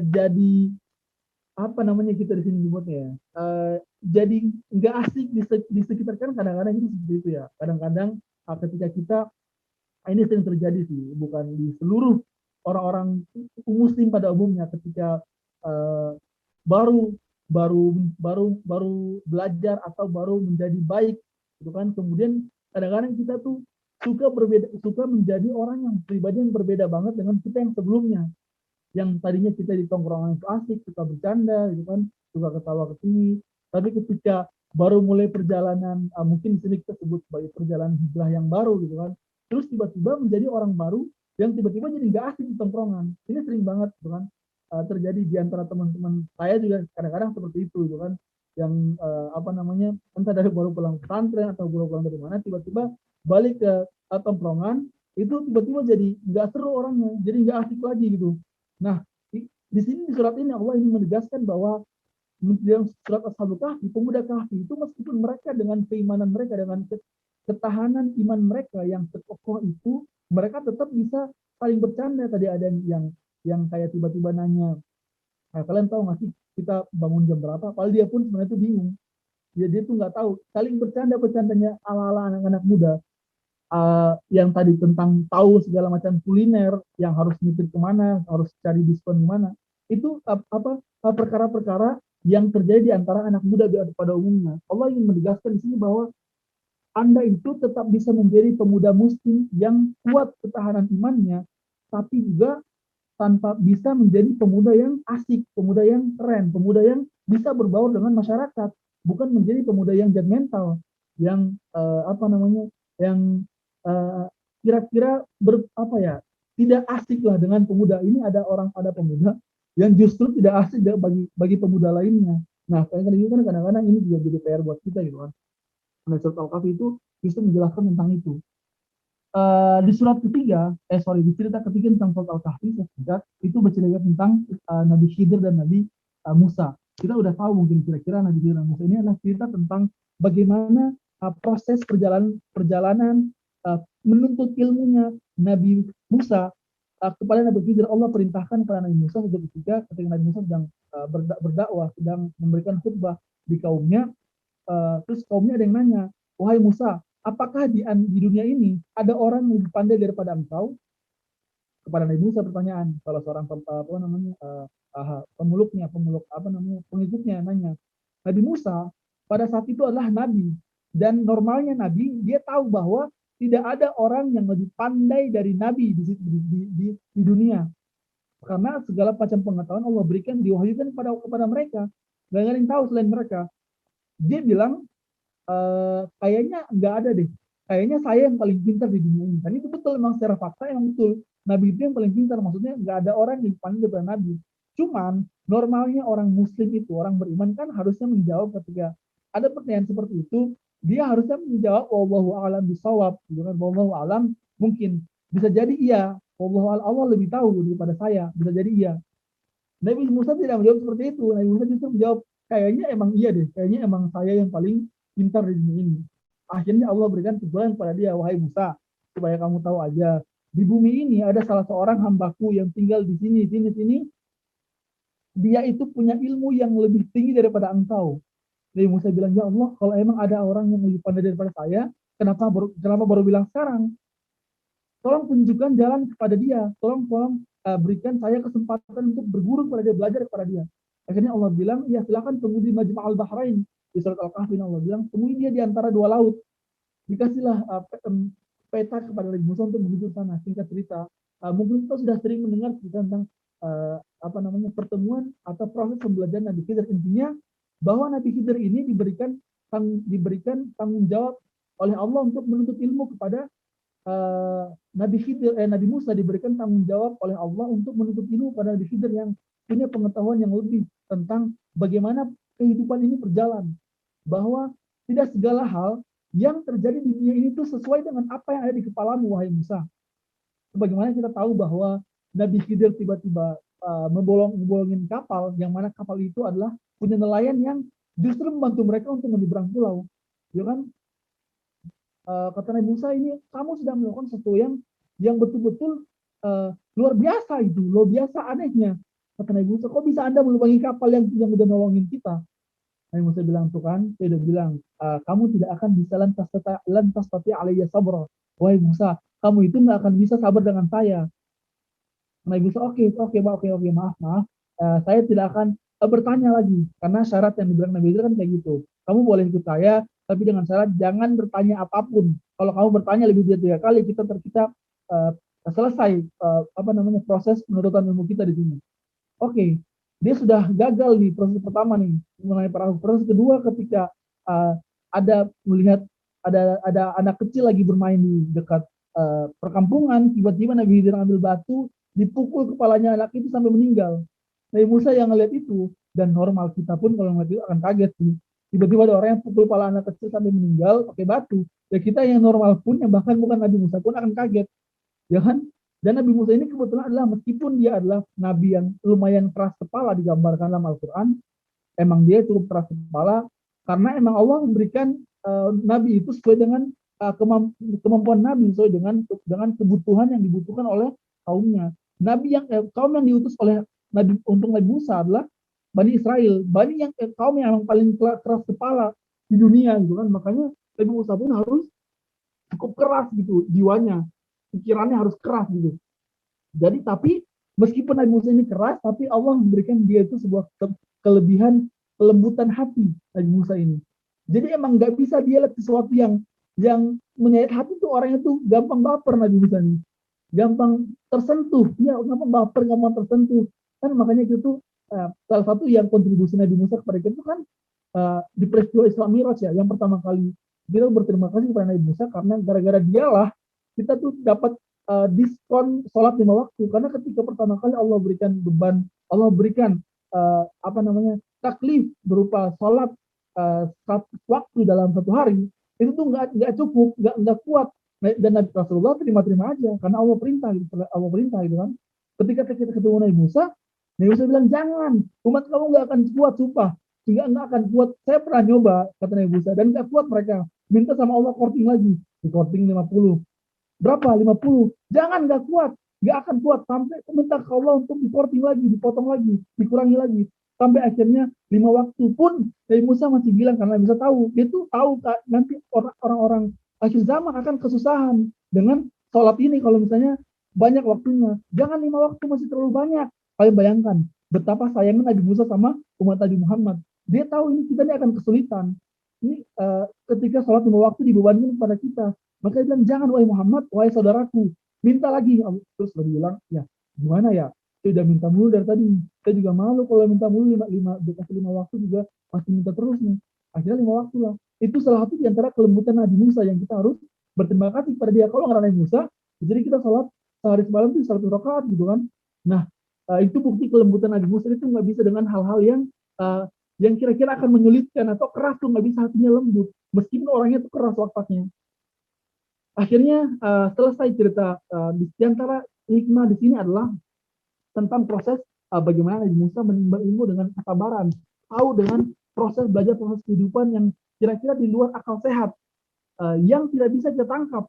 [SPEAKER 1] jadi apa namanya kita di sini nyebutnya ya, jadi nggak asik di sekitar, kan kadang-kadang itu seperti itu ya. Kadang-kadang ketika kita ini sering terjadi sih, bukan di seluruh orang-orang Muslim pada umumnya, ketika uh, baru baru baru belajar atau baru menjadi baik, gitu kan. Kemudian kadang-kadang kita tuh suka menjadi orang yang pribadi yang berbeda banget dengan kita yang sebelumnya, yang tadinya kita di tongkrongan itu asik, suka bercanda, gitu kan, suka ketawa ketiwi. Tapi ketika baru mulai perjalanan, mungkin di sini kita sebut sebagai perjalanan hijrah yang baru, gitu kan, terus tiba-tiba menjadi orang baru yang tiba-tiba jadi nggak asik di tongkrongan. Ini sering banget, gitu kan, terjadi di antara teman-teman saya juga kadang-kadang seperti itu, gitu kan, yang apa namanya, entah dari baru pulang pesantren atau baru pulang dari mana, tiba-tiba balik ke tongkrongan itu tiba-tiba jadi nggak seru orangnya, jadi nggak asik lagi gitu. Nah, di sini di surat ini Allah ingin menegaskan bahwa dalam surat Ashabul Kahfi, pemuda Kahfi itu meskipun mereka dengan keimanan mereka, dengan ketahanan iman mereka yang kokoh itu, mereka tetap bisa saling bercanda. Tadi ada yang kayak tiba-tiba nanya, kalian tahu nggak sih kita bangun jam berapa? Padahal dia pun sebenarnya itu bingung. Dia tuh nggak tahu. Saling bercandanya ala-ala anak-anak muda. Yang tadi tentang tahu segala macam kuliner, yang harus nitip kemana, harus cari diskon kemana, itu perkara-perkara yang terjadi di antara anak muda pada umumnya. Allah ingin menegaskan di sini bahwa Anda itu tetap bisa menjadi pemuda muslim yang kuat ketahanan imannya, tapi juga tanpa bisa menjadi pemuda yang asik, pemuda yang keren, pemuda yang bisa berbaur dengan masyarakat, bukan menjadi pemuda yang judgmental, yang apa namanya, yang kira-kira apa ya, tidak asik lah dengan pemuda ini. Ada pemuda yang justru tidak asik bagi pemuda lainnya. Nah, kadang-kadang ini juga jadi PR buat kita, gitu kan. Nah, surat Al-Kahfi itu justru menjelaskan tentang itu. Di surat ketiga, di cerita ketiga tentang surat Al-Kahfi, itu bercerita tentang Nabi Khidir dan Nabi Musa. Kita udah tahu mungkin kira-kira Nabi Khidir dan Musa ini adalah cerita tentang bagaimana proses perjalanan menuntut ilmunya Nabi Musa kepada Nabi Khidir. Allah perintahkan kepada Nabi Musa suatu ketika Nabi Musa sedang berdakwah, sedang memberikan khutbah di kaumnya. Terus kaumnya ada yang nanya, wahai Musa, apakah di dunia ini ada orang yang lebih pandai daripada engkau? Kepada Nabi Musa pertanyaan, salah seorang pengikutnya nanya. Nabi Musa pada saat itu adalah nabi, dan normalnya nabi dia tahu bahwa tidak ada orang yang lebih pandai dari nabi di dunia, karena segala macam pengetahuan Allah berikan, diwahyukan kepada mereka, gak ada yang tahu selain mereka. Dia bilang, kayaknya nggak ada deh, kayaknya saya yang paling pintar di dunia ini. Dan itu betul, memang secara fakta yang betul, Nabi itu yang paling pintar, maksudnya nggak ada orang yang paling daripada Nabi. Cuman normalnya orang muslim itu, orang beriman kan harusnya menjawab ketika ada pertanyaan seperti itu, dia harusnya menjawab wallahu a'lam bishawab, gitu kan. Wallahu a'lam, mungkin bisa jadi iya, wallahu a'lam, Allah lebih tahu daripada saya, bisa jadi iya. Nabi Musa tidak menjawab seperti itu. Nabi Musa justru menjawab, kayaknya emang iya deh, kayaknya emang saya yang paling pintar di dunia ini. Akhirnya Allah berikan teguran kepada dia, wahai Musa, supaya kamu tahu aja, di bumi ini ada salah seorang hambaku yang tinggal di sini, sini, sini. Dia itu punya ilmu yang lebih tinggi daripada engkau. Nabi Musa bilang, ya Allah, kalau emang ada orang yang lebih pandai daripada saya, kenapa baru bilang sekarang? Tolong tunjukkan jalan kepada dia. Tolong berikan saya kesempatan untuk berguru kepada dia, belajar kepada dia. Akhirnya Allah bilang, ya silakan tunggu di Majma'al Bahrain. Di surat Al-Kahfi Allah bilang, temui dia di antara dua laut. Dikasihlah peta kepada Nabi Musa untuk menuju sana. Singkat cerita, mungkin kita sudah sering mendengar cerita tentang pertemuan atau proses pembelajaran Nabi Khidir. Intinya bahwa Nabi Khidir ini diberikan tanggung jawab oleh Allah untuk menuntut ilmu kepada Nabi Musa diberikan tanggung jawab oleh Allah untuk menuntut ilmu pada Nabi Khidir yang punya pengetahuan yang lebih tentang bagaimana kehidupan ini berjalan. Bahwa tidak segala hal yang terjadi di dunia ini itu sesuai dengan apa yang ada di kepalamu, wahai Musa. Sebagaimana kita tahu bahwa Nabi Khidir tiba-tiba membolongin kapal, yang mana kapal itu adalah punya nelayan yang justru membantu mereka untuk menyeberang pulau. Ya kan? Kata Nabi Musa, ini kamu sudah melakukan sesuatu yang betul-betul luar biasa itu, luar biasa anehnya. Kata Nabi Musa, kok bisa Anda melubangi kapal yang udah nolongin kita? Nabi Musa bilang, tuh kan, saya udah bilang, kamu tidak akan bisa lantas tapi alaiya sabra. Wahai Musa, kamu itu nggak akan bisa sabar dengan saya. Nabi Musa, oke, maaf. Saya tidak akan bertanya lagi, karena syarat yang dibilang Nabi itu kan kayak gitu. Kamu boleh ikut saya, tapi dengan syarat jangan bertanya apapun. Kalau kamu bertanya lebih dari 3 kali, kita selesai proses penurutan ilmu kita di sini. Oke, dia sudah gagal nih proses pertama nih mengenai perahu. Proses kedua ketika ada melihat ada anak kecil lagi bermain di dekat perkampungan, tiba-tiba Nabi Khidir ambil batu, dipukul kepalanya anak itu sampai meninggal. Nabi Musa yang ngeliat itu, dan normal kita pun kalau ngeliat itu akan kaget sih. Tiba-tiba ada orang yang pukul kepala anak kecil sampai meninggal pakai batu. Ya kita yang normal pun, yang bahkan bukan Nabi Musa pun akan kaget. Ya kan? Dan Nabi Musa ini kebetulan adalah, meskipun dia adalah nabi yang lumayan keras kepala digambarkan dalam Al-Quran, emang dia cukup keras kepala, karena emang Allah memberikan nabi itu sesuai dengan kemampuan nabi, sesuai dengan kebutuhan yang dibutuhkan oleh kaumnya. Kaum yang diutus oleh Nabi untuk Nabi Musa adalah Bani Israel, kaum yang paling keras kepala di dunia gitu kan. Makanya Nabi Musa pun harus cukup keras gitu jiwanya, pikirannya harus keras gitu. Jadi tapi meskipun Nabi Musa ini keras, tapi Allah memberikan dia itu sebuah kelebihan kelembutan hati Nabi Musa ini. Jadi emang nggak bisa dia lihat sesuatu yang menyayat hati tuh, orang itu gampang baper Nabi Musa ini. Gampang tersentuh, ya gampang baper, gampang tersentuh. Kan makanya itu salah satu yang kontribusi Nabi Musa kepada kita itu kan di peristiwa Isra Mi'raj ya, yang pertama kali kita berterima kasih kepada Nabi Musa karena gara-gara dialah kita tuh dapat diskon sholat 5 waktu, karena ketika pertama kali Allah berikan beban, Allah berikan taklif berupa sholat 100 waktu dalam 1 hari, itu tuh nggak cukup, nggak kuat. Dan Nabi Rasulullah terima aja karena Allah perintah gitu kan. Ketika kita ketemu Nabi Musa bilang, jangan, umat kamu nggak akan kuat, sumpah, nggak akan kuat. Saya pernah nyoba, kata Nabi Musa, dan nggak kuat mereka. Minta sama Allah korting lagi, di korting 50. Berapa? 50. Jangan, nggak kuat, nggak akan kuat. Sampai minta ke Allah untuk dikorting lagi, dipotong lagi, dikurangi lagi. Sampai akhirnya 5 waktu pun Nabi Musa masih bilang, karena bisa tahu, dia tuh tahu nanti orang-orang akhir zaman akan kesusahan dengan sholat ini kalau misalnya banyak waktunya. Jangan 5 waktu, masih terlalu banyak. Kalian bayangkan betapa sayangnya Nabi Musa sama umat Nabi Muhammad. Dia tahu ini kita ini akan kesulitan. Ini ketika sholat 5 waktu dibebankan kepada kita. Maka dia bilang, jangan wahai Muhammad, wahai saudaraku, minta lagi. Terus dia bilang, ya gimana ya? Saya udah minta mulu dari tadi. Saya juga malu kalau minta mulu 5 waktu juga pasti minta terus nih. Akhirnya 5 waktu lah. Itu salah satu di antara kelembutan Nabi Musa yang kita harus berterima kasih pada dia. Kalau nggak Nabi Musa, jadi kita sholat sehari semalam itu 100 rakaat gitu kan. Nah, itu bukti kelembutan Nabi Musa itu nggak bisa dengan hal-hal yang kira-kira akan menyulitkan atau keras, tuh nggak bisa, hatinya lembut meskipun orangnya itu keras wataknya. Akhirnya selesai cerita. Di antara hikmah di sini adalah tentang proses bagaimana Nabi Musa menimba ilmu dengan kesabaran, tahu dengan proses belajar, proses kehidupan yang kira-kira di luar akal sehat, yang tidak bisa kita tangkap.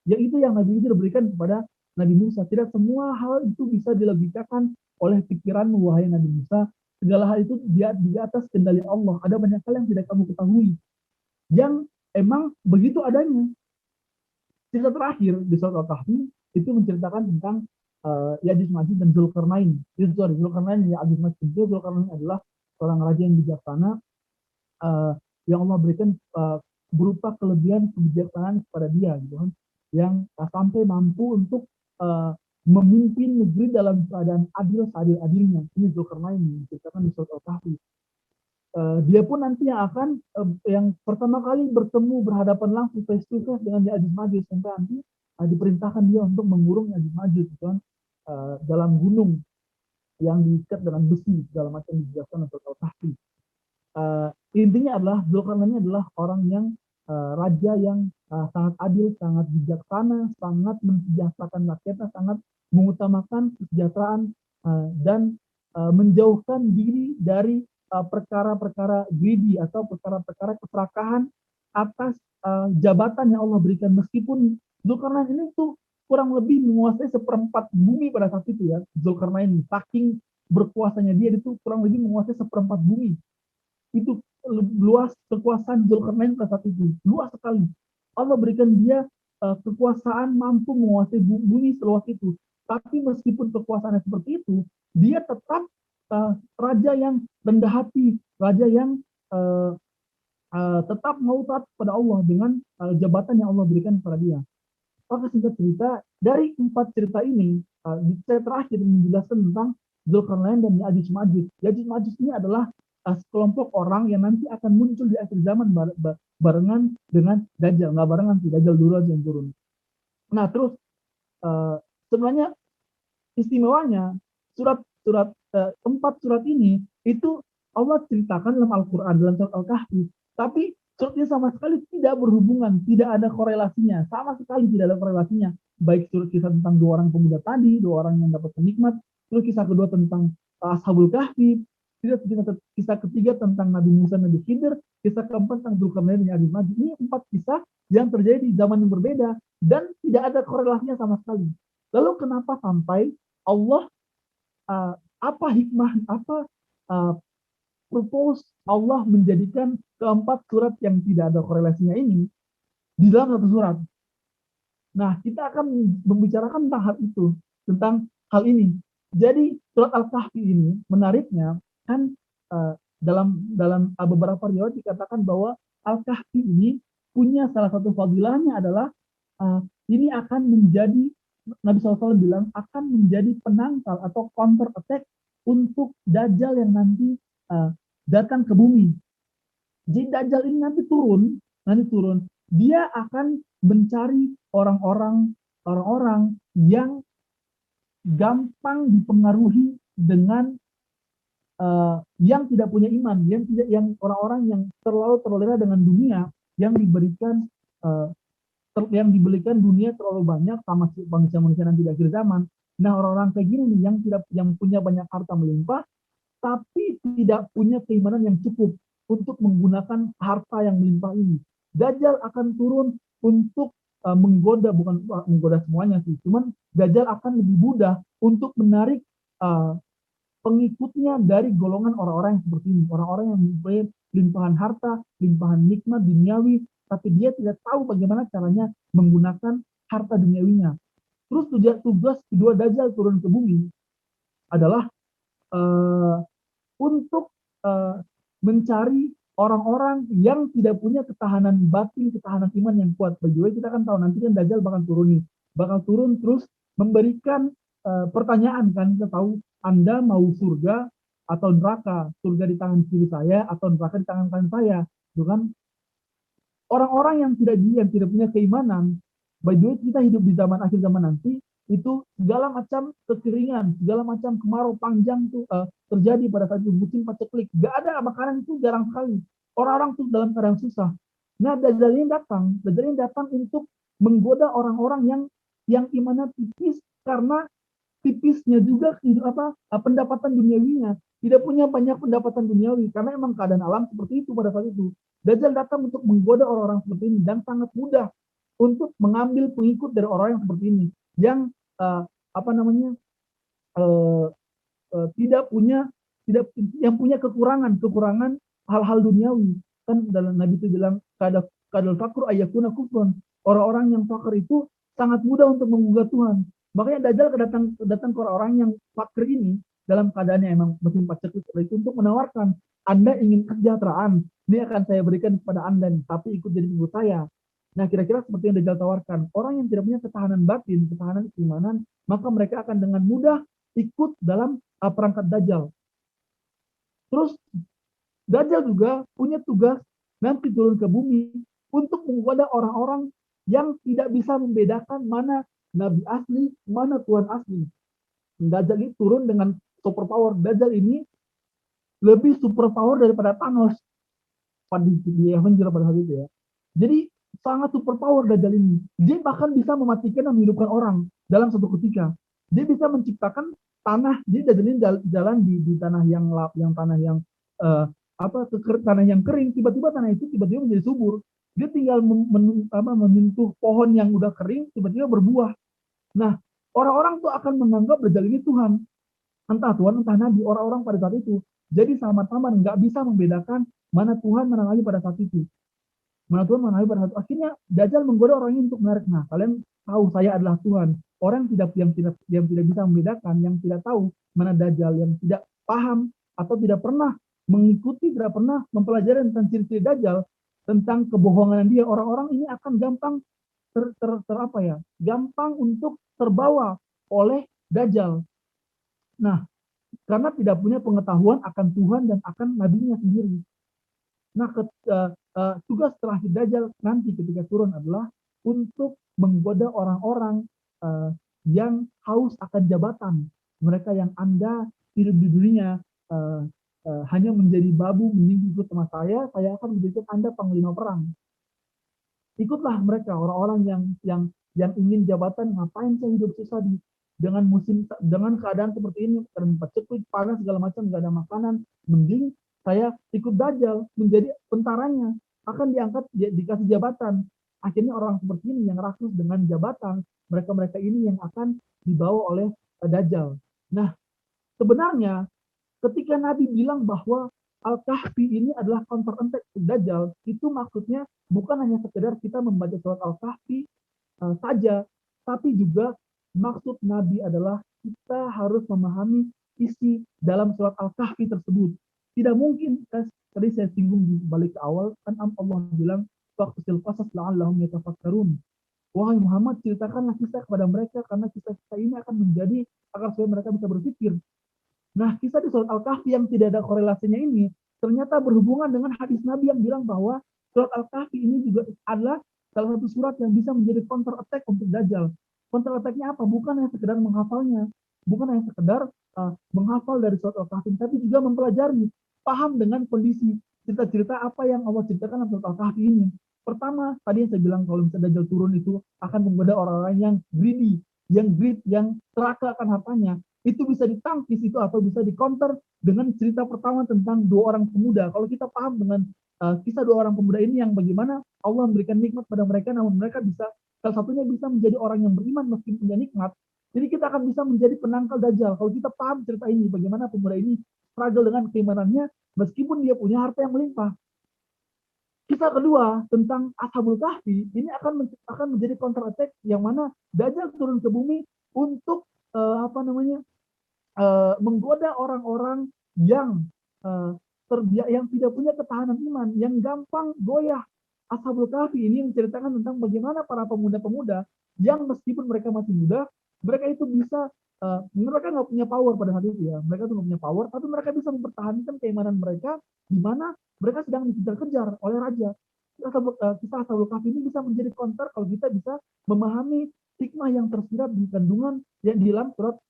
[SPEAKER 1] Yaitu yang Nabi Khidir berikan kepada Nabi Musa. Tidak semua hal itu bisa dilogikakan oleh pikiranmu, wahai Nabi Musa. Segala hal itu di atas kendali Allah. Ada banyak hal yang tidak kamu ketahui, yang emang begitu adanya. Cerita terakhir di surat Al-Kahfi itu menceritakan tentang Ya'juj Ma'juj dan Zulkarnain. Zulkarnain ya Ya'juj Ma'juj itu, Zulkarnain adalah seorang raja yang bijaksana, yang Allah berikan berupa kelebihan kebijaksanaan kepada dia, gitu kan, yang sampai mampu untuk memimpin negeri dalam keadaan adil seadil-adilnya. Ini Zulkarnain menceritakan di surat Al-Kahfi. Dia pun nanti yang akan yang pertama kali bertemu berhadapan langsung face to face dengan Ya'juj Ma'juj, sampai nanti diperintahkan dia untuk mengurung Ya'juj Ma'juj, gitu kan, dalam gunung yang diikat dengan besi segala macam dijelaskan untuk Al-Kahfi. Intinya adalah Zulkarnain adalah orang yang raja yang sangat adil, sangat bijaksana, sangat mensejahterakan rakyatnya, sangat mengutamakan kesejahteraan dan menjauhkan diri dari perkara-perkara greedy atau perkara-perkara keserakahan atas jabatan yang Allah berikan. Meskipun Zulkarnain ini tuh kurang lebih menguasai seperempat bumi pada saat itu ya, Zulkarnain saking berkuasanya dia itu kurang lebih menguasai seperempat bumi. Itu luas kekuasaan Zulkarnain pada saat itu, luas sekali. Allah berikan dia kekuasaan mampu menguasai bumi seluas itu. Tapi meskipun kekuasaannya seperti itu, dia tetap raja yang rendah hati, raja yang tetap mau taat kepada Allah dengan jabatan yang Allah berikan kepada dia. Maka singkat cerita, dari 4 cerita ini, di cerita terakhir menjelaskan tentang Zulkarnain dan Ya'juj Ma'juj. Ya'juj Ma'juj ini adalah sekelompok orang yang nanti akan muncul di akhir zaman barengan dengan Dajjal. Nggak barengan sih, Dajjal dulu aja yang turun. Nah terus sebenarnya istimewanya surat-surat 4 surat ini itu Allah ceritakan dalam Al-Quran, dalam surat Al-Kahfi, tapi suratnya sama sekali tidak berhubungan, tidak ada korelasinya, sama sekali tidak ada korelasinya. Baik surat kisah tentang 2 orang pemuda tadi, 2 orang yang dapat nikmat, terus kisah kedua tentang Ashabul Kahfi, kisah ketiga tentang Nabi Musa, Nabi Khidir, kisah keempat tentang Zulkarnain dan Ya'juj Ma'juj. Ini 4 kisah yang terjadi di zaman yang berbeda dan tidak ada korelasinya sama sekali. Lalu kenapa sampai Allah apa hikmah, apa purpose Allah menjadikan keempat surat yang tidak ada korelasinya ini di dalam satu surat? Nah, kita akan membicarakan tentang hal itu, tentang hal ini. Jadi surat Al-Kahfi ini menariknya kan dalam beberapa riwayat dikatakan bahwa Al-Kahfi ini punya salah satu fadilahnya adalah ini akan menjadi, Nabi SAW bilang, akan menjadi penangkal atau counter attack untuk Dajjal yang nanti datang ke bumi. Jadi Dajjal ini nanti turun, dia akan mencari orang-orang yang gampang dipengaruhi dengan yang tidak punya iman, yang orang-orang yang terlalu terlena dengan dunia, yang diberikan dunia terlalu banyak sama manusia-manusia nanti di akhir zaman. Nah, orang-orang kayak gini nih yang punya banyak harta melimpah, tapi tidak punya keimanan yang cukup untuk menggunakan harta yang melimpah ini. Dajjal akan turun untuk menggoda, bukan menggoda semuanya sih, cuman Dajjal akan lebih mudah untuk menarik pengikutnya dari golongan orang-orang yang seperti ini, orang-orang yang mempunyai limpahan harta, limpahan nikmat duniawi, tapi dia tidak tahu bagaimana caranya menggunakan harta duniawinya. Terus tugas kedua Dajjal turun ke bumi adalah untuk mencari orang-orang yang tidak punya ketahanan batin, ketahanan iman yang kuat. By the way, kita kan tahu nanti kan Dajjal bakal turun terus memberikan pertanyaan kan, kita tahu Anda mau surga atau neraka, surga di tangan kiri saya atau neraka di tangan kanan saya, gitu kan? Orang-orang yang tidak punya keimanan, by the way kita hidup di zaman akhir zaman nanti, itu segala macam kekeringan, segala macam kemarau panjang tuh terjadi pada saat itu, musim paceklik, gak ada makanan itu jarang sekali. Orang-orang tuh dalam keadaan susah. Nah, Dajjal ini datang untuk menggoda orang-orang yang imannya tipis, karena tipisnya juga pendapatan duniawinya, tidak punya banyak pendapatan duniawi, karena emang keadaan alam seperti itu pada saat itu. Dajjal datang untuk menggoda orang-orang seperti ini dan sangat mudah untuk mengambil pengikut dari orang yang seperti ini, yang apa namanya eh, tidak punya tidak yang punya kekurangan hal-hal duniawi. Kan dalam Nabi itu bilang kadal fakir ayakuna kufron, orang-orang yang fakir itu sangat mudah untuk menggugat Tuhan. Makanya Dajjal datang ke orang-orang yang fakir ini dalam keadaannya emang mesin paceklik itu untuk menawarkan, Anda ingin kesejahteraan, ini akan saya berikan kepada Anda nih, tapi ikut jadi pengikut saya. Nah, kira-kira seperti yang Dajjal tawarkan. Orang yang tidak punya ketahanan batin, ketahanan keimanan, maka mereka akan dengan mudah ikut dalam perangkat Dajjal. Terus Dajjal juga punya tugas nanti turun ke bumi untuk menggoda orang-orang yang tidak bisa membedakan mana nabi asli, mana Tuhan asli. Dajjal ini turun dengan super power. Dajjal ini lebih super power daripada Thanos pada di Avenger pada hari itu ya. Jadi sangat super power Dajjal ini. Dia bahkan bisa mematikan dan menghidupkan orang dalam satu ketika. Dia bisa menciptakan tanah. Jadi Dajjal ini jalan di tanah yang lap, yang tanah yang tanah yang kering. Tiba-tiba tanah itu tiba-tiba menjadi subur. Dia tinggal menyentuh pohon yang udah kering, tiba-tiba berbuah. Nah, orang-orang tuh akan menganggap Dajjal ini Tuhan. Entah Tuhan, entah Nabi, orang-orang pada saat itu. Jadi sama-sama nggak bisa membedakan mana Tuhan, mana Nabi pada saat itu. Mana Tuhan, mana Nabi pada saat itu. Akhirnya Dajjal menggoda orang ini untuk menarik. Nah, kalian tahu saya adalah Tuhan. Orang yang tidak bisa membedakan, yang tidak tahu mana Dajjal, yang tidak paham atau tidak pernah mengikuti, tidak pernah mempelajari tentang ciri-ciri Dajjal, tentang kebohongan dia, orang-orang ini akan gampang gampang untuk terbawa oleh Dajjal. Nah, karena tidak punya pengetahuan akan Tuhan dan akan nabinya sendiri. Nah, tugas terakhir Dajjal nanti ketika turun adalah untuk menggoda orang-orang yang haus akan jabatan. Mereka yang Anda hidup di dunia hanya menjadi babu, mending ikut sama saya akan menjadikan Anda panglima perang. Ikutlah mereka, orang-orang yang ingin jabatan, ngapain saya hidup susah dengan keadaan seperti ini, tempat ceklik, panas segala macam, nggak ada makanan, mending saya ikut Dajjal menjadi tentaranya, akan diangkat dikasih jabatan. Akhirnya orang seperti ini yang rakus dengan jabatan, mereka ini yang akan dibawa oleh Dajjal. Nah, sebenarnya ketika Nabi bilang bahwa Al-Kahfi ini adalah counter attack Dajjal, itu maksudnya bukan hanya sekedar kita membaca surat Al-Kahfi saja, tapi juga maksud Nabi adalah kita harus memahami isi dalam surat Al-Kahfi tersebut. Tidak mungkin, tadi saya singgung di balik ke awal, kan Allah bilang, "Faqsil qasas la'allahum yatafakkarun." Wahai Muhammad, ceritakanlah kisah kepada mereka, karena kisah-kisah ini akan menjadi agar supaya mereka bisa berpikir. Nah, kisah di surat Al-Kahfi yang tidak ada korelasinya ini, ternyata berhubungan dengan hadis Nabi yang bilang bahwa surat Al-Kahfi ini juga adalah salah satu surat yang bisa menjadi counter attack untuk Dajjal. Counter attack-nya apa? Bukan hanya sekedar menghafalnya, bukan hanya sekedar menghafal dari surat Al-Kahfi, tapi juga mempelajari, paham dengan kondisi cerita-cerita apa yang Allah ceritakan dalam surat Al-Kahfi ini. Pertama, tadi yang saya bilang kalau misalnya Dajjal turun itu akan menggoda orang-orang yang greedy, yang serakah akan hartanya. Itu bisa ditangkis itu atau bisa di-counter dengan cerita pertama tentang dua orang pemuda. Kalau kita paham dengan kisah dua orang pemuda ini yang bagaimana Allah memberikan nikmat pada mereka, namun mereka bisa salah satunya bisa menjadi orang yang beriman meski punya nikmat. Jadi kita akan bisa menjadi penangkal Dajjal kalau kita paham cerita ini, bagaimana pemuda ini struggle dengan keimanannya meskipun dia punya harta yang melimpah. Kisah kedua tentang Ashabul Kahfi ini akan menjadi counter attack yang mana Dajjal turun ke bumi untuk menggoda orang-orang yang yang tidak punya ketahanan iman, yang gampang goyah. Ashabul Kahfi ini menceritakan tentang bagaimana para pemuda-pemuda yang meskipun mereka masih muda, mereka itu bisa mereka nggak punya power pada saat itu ya, mereka tuh nggak punya power, tapi mereka bisa mempertahankan keimanan mereka di mana mereka sedang dikejar-kejar oleh raja. Kisah Ashabul Kahfi ini bisa menjadi counter kalau kita bisa memahami hikmah yang tersirat di kandungan yang di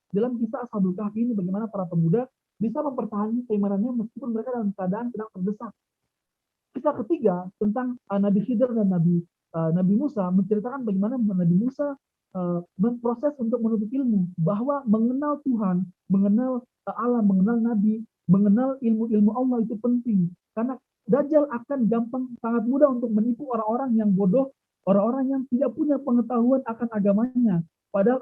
[SPEAKER 1] dalam kisah Ashabul Kahfi ini, bagaimana para pemuda bisa mempertahankan keimanannya meskipun mereka dalam keadaan sedang terdesak. Kisah ketiga tentang Nabi Khidir dan Nabi Musa menceritakan bagaimana Nabi Musa memproses untuk menuntut ilmu, bahwa mengenal Tuhan, mengenal Allah, mengenal Nabi, mengenal ilmu-ilmu Allah itu penting, karena Dajjal akan sangat mudah untuk menipu orang-orang yang bodoh, orang-orang yang tidak punya pengetahuan akan agamanya. Padahal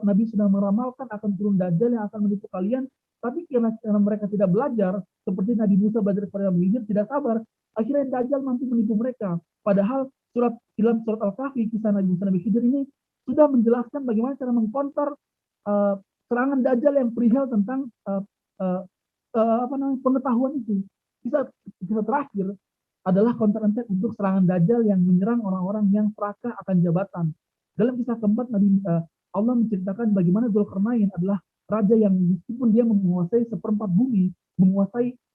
[SPEAKER 1] Nabi sudah meramalkan akan turun Dajjal yang akan menipu kalian, tapi karena mereka tidak belajar, seperti Nabi Musa belajar kepada Nabi Khidir, tidak sabar, akhirnya Dajjal mampu menipu mereka. Padahal dalam surat Al-Kahfi, kisah Nabi Musa Nabi Khidir ini sudah menjelaskan bagaimana cara mengkonter uh, serangan Dajjal yang perihal tentang pengetahuan itu. Kisah terakhir adalah counter attack untuk serangan Dajjal yang menyerang orang-orang yang serakah akan jabatan. Dalam kisah keempat, Allah menceritakan bagaimana Dzulkarnain adalah raja yang meskipun dia menguasai seperempat bumi,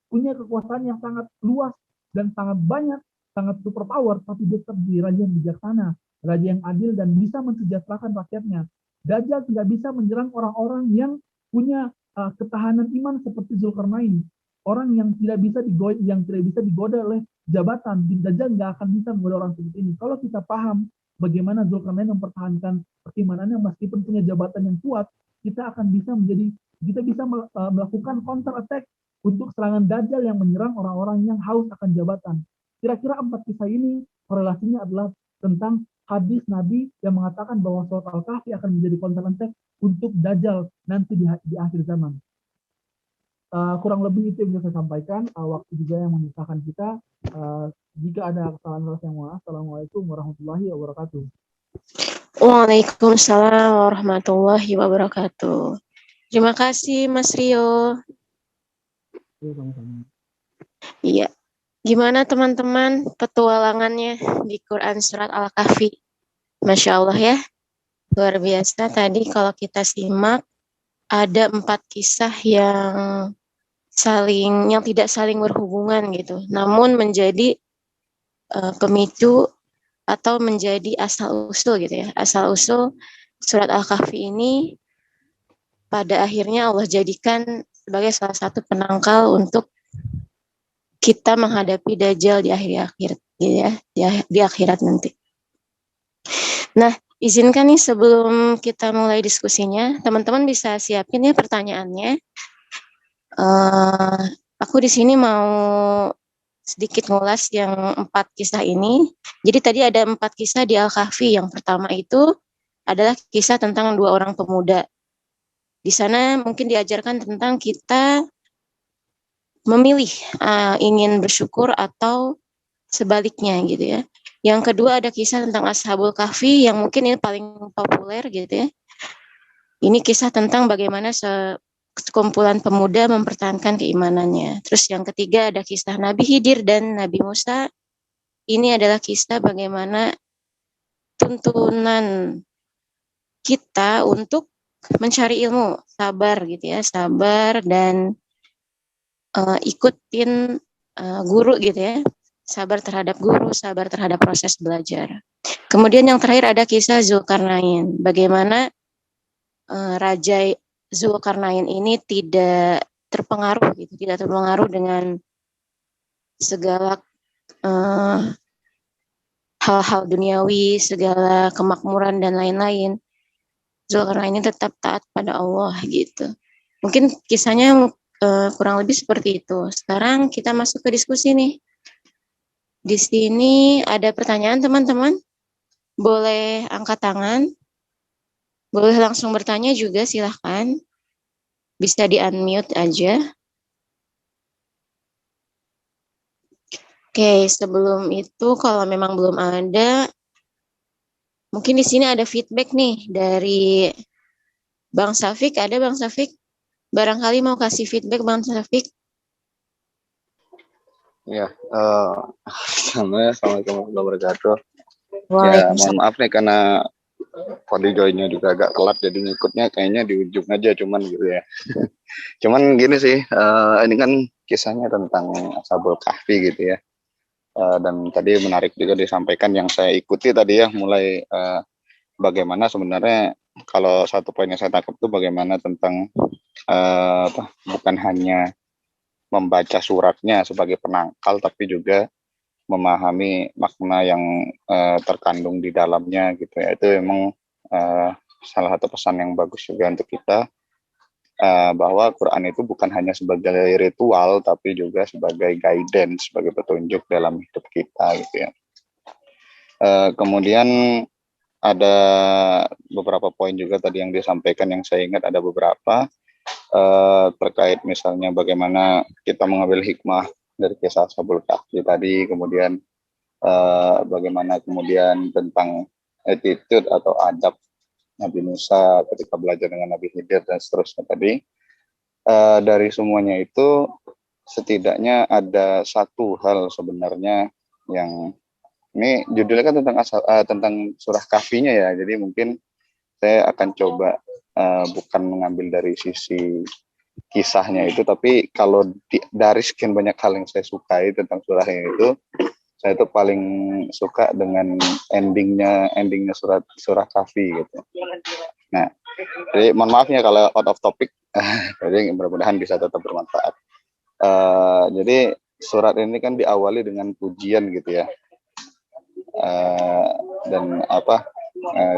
[SPEAKER 1] punya kekuasaan yang sangat luas dan sangat banyak, sangat super power, tapi dia tetap raja yang bijaksana, raja yang adil dan bisa mensejahterakan rakyatnya. Dajjal tidak bisa menyerang orang-orang yang punya ketahanan iman seperti Dzulkarnain. Orang yang tidak bisa digoda oleh jabatan, Dajjal nggak akan bisa menggoda orang seperti ini. Kalau kita paham bagaimana Dzulkarnain mempertahankan keimanannya meskipun punya jabatan yang kuat, kita bisa melakukan counter attack untuk serangan Dajjal yang menyerang orang-orang yang haus akan jabatan. Kira-kira 4 kisah ini korelasinya adalah tentang hadis Nabi yang mengatakan bahwa surat Al-Kahfi akan menjadi counter attack untuk Dajjal nanti di akhir zaman. Kurang lebih itu yang bisa saya sampaikan. Waktu juga yang memisahkan kita. Jika ada kesalahan yang mohon. Assalamualaikum warahmatullahi wabarakatuh.
[SPEAKER 2] Waalaikumsalam warahmatullahi wabarakatuh. Terima kasih Mas Rio. Iya. Gimana teman-teman petualangannya di Quran Surat Al-Kahfi? Masya Allah ya. Luar biasa. Tadi kalau kita simak, ada 4 kisah yang tidak saling berhubungan gitu, namun menjadi pemicu atau menjadi asal usul gitu ya. Asal usul surat Al-Kahfi ini pada akhirnya Allah jadikan sebagai salah satu penangkal untuk kita menghadapi Dajjal di akhir gitu ya, di akhirat nanti. Nah, izinkan nih sebelum kita mulai diskusinya, teman-teman bisa siapin ya pertanyaannya. Aku di sini mau sedikit ngulas yang 4 kisah ini. Jadi tadi ada 4 kisah di Al-Kahfi. Yang pertama itu adalah kisah tentang 2 orang pemuda. Di sana mungkin diajarkan tentang kita memilih ingin bersyukur atau sebaliknya gitu ya. Yang kedua ada kisah tentang Ashabul Kahfi yang mungkin ini paling populer gitu ya. Ini kisah tentang bagaimana sekumpulan pemuda mempertahankan keimanannya. Terus yang ketiga ada kisah Nabi Khidir dan Nabi Musa. Ini adalah kisah bagaimana tuntunan kita untuk mencari ilmu, sabar gitu ya, sabar dan ikutin guru gitu ya, sabar terhadap guru, sabar terhadap proses belajar. Kemudian yang terakhir ada kisah Dzulkarnain, bagaimana Raja Dzulkarnain ini tidak terpengaruh dengan segala hal-hal duniawi, segala kemakmuran dan lain-lain. Dzulkarnain ini tetap taat pada Allah gitu. Mungkin kisahnya kurang lebih seperti itu. Sekarang kita masuk ke diskusi nih. Di sini ada pertanyaan teman-teman. Boleh angkat tangan. Boleh langsung bertanya juga, silahkan. Bisa di-unmute aja. Oke, sebelum itu kalau memang belum ada, mungkin di sini ada feedback nih dari Bang Safik. Ada Bang Safik? Barangkali mau kasih feedback Bang Safik.
[SPEAKER 3] Ya, Assalamualaikum warahmatullahi wabarakatuh. Ya, mohon maaf nih karena kode joinnya juga agak telat, jadi ngikutnya kayaknya di ujung aja cuman gitu ya. Cuman gini sih, ini kan kisahnya tentang Ashabul Kahfi gitu ya. Dan tadi menarik juga disampaikan yang saya ikuti tadi ya, mulai bagaimana sebenarnya kalau satu poin yang saya tangkap itu bagaimana tentang bukan hanya membaca suratnya sebagai penangkal, tapi juga memahami makna yang terkandung di dalamnya gitu ya. Itu memang salah satu pesan yang bagus juga untuk kita, bahwa Quran itu bukan hanya sebagai ritual, tapi juga sebagai guidance, sebagai petunjuk dalam hidup kita gitu ya. Kemudian ada beberapa poin juga tadi yang disampaikan, yang saya ingat ada beberapa terkait misalnya bagaimana kita mengambil hikmah dari kisah Ashabul Kahfi tadi, kemudian bagaimana kemudian tentang attitude atau adab Nabi Musa ketika belajar dengan Nabi Khidir dan seterusnya tadi. Dari semuanya itu setidaknya ada satu hal sebenarnya yang ini judulnya kan tentang surah Kahfinya ya, jadi mungkin saya akan coba bukan mengambil dari sisi kisahnya itu, tapi kalau dari sekian banyak hal yang saya sukai tentang surahnya itu, saya itu paling suka dengan endingnya surah Kahfi gitu. Nah, jadi mohon maaf ya kalau out of topic, jadi mudah-mudahan bisa tetap bermanfaat. Jadi surat ini kan diawali dengan pujian gitu ya, dan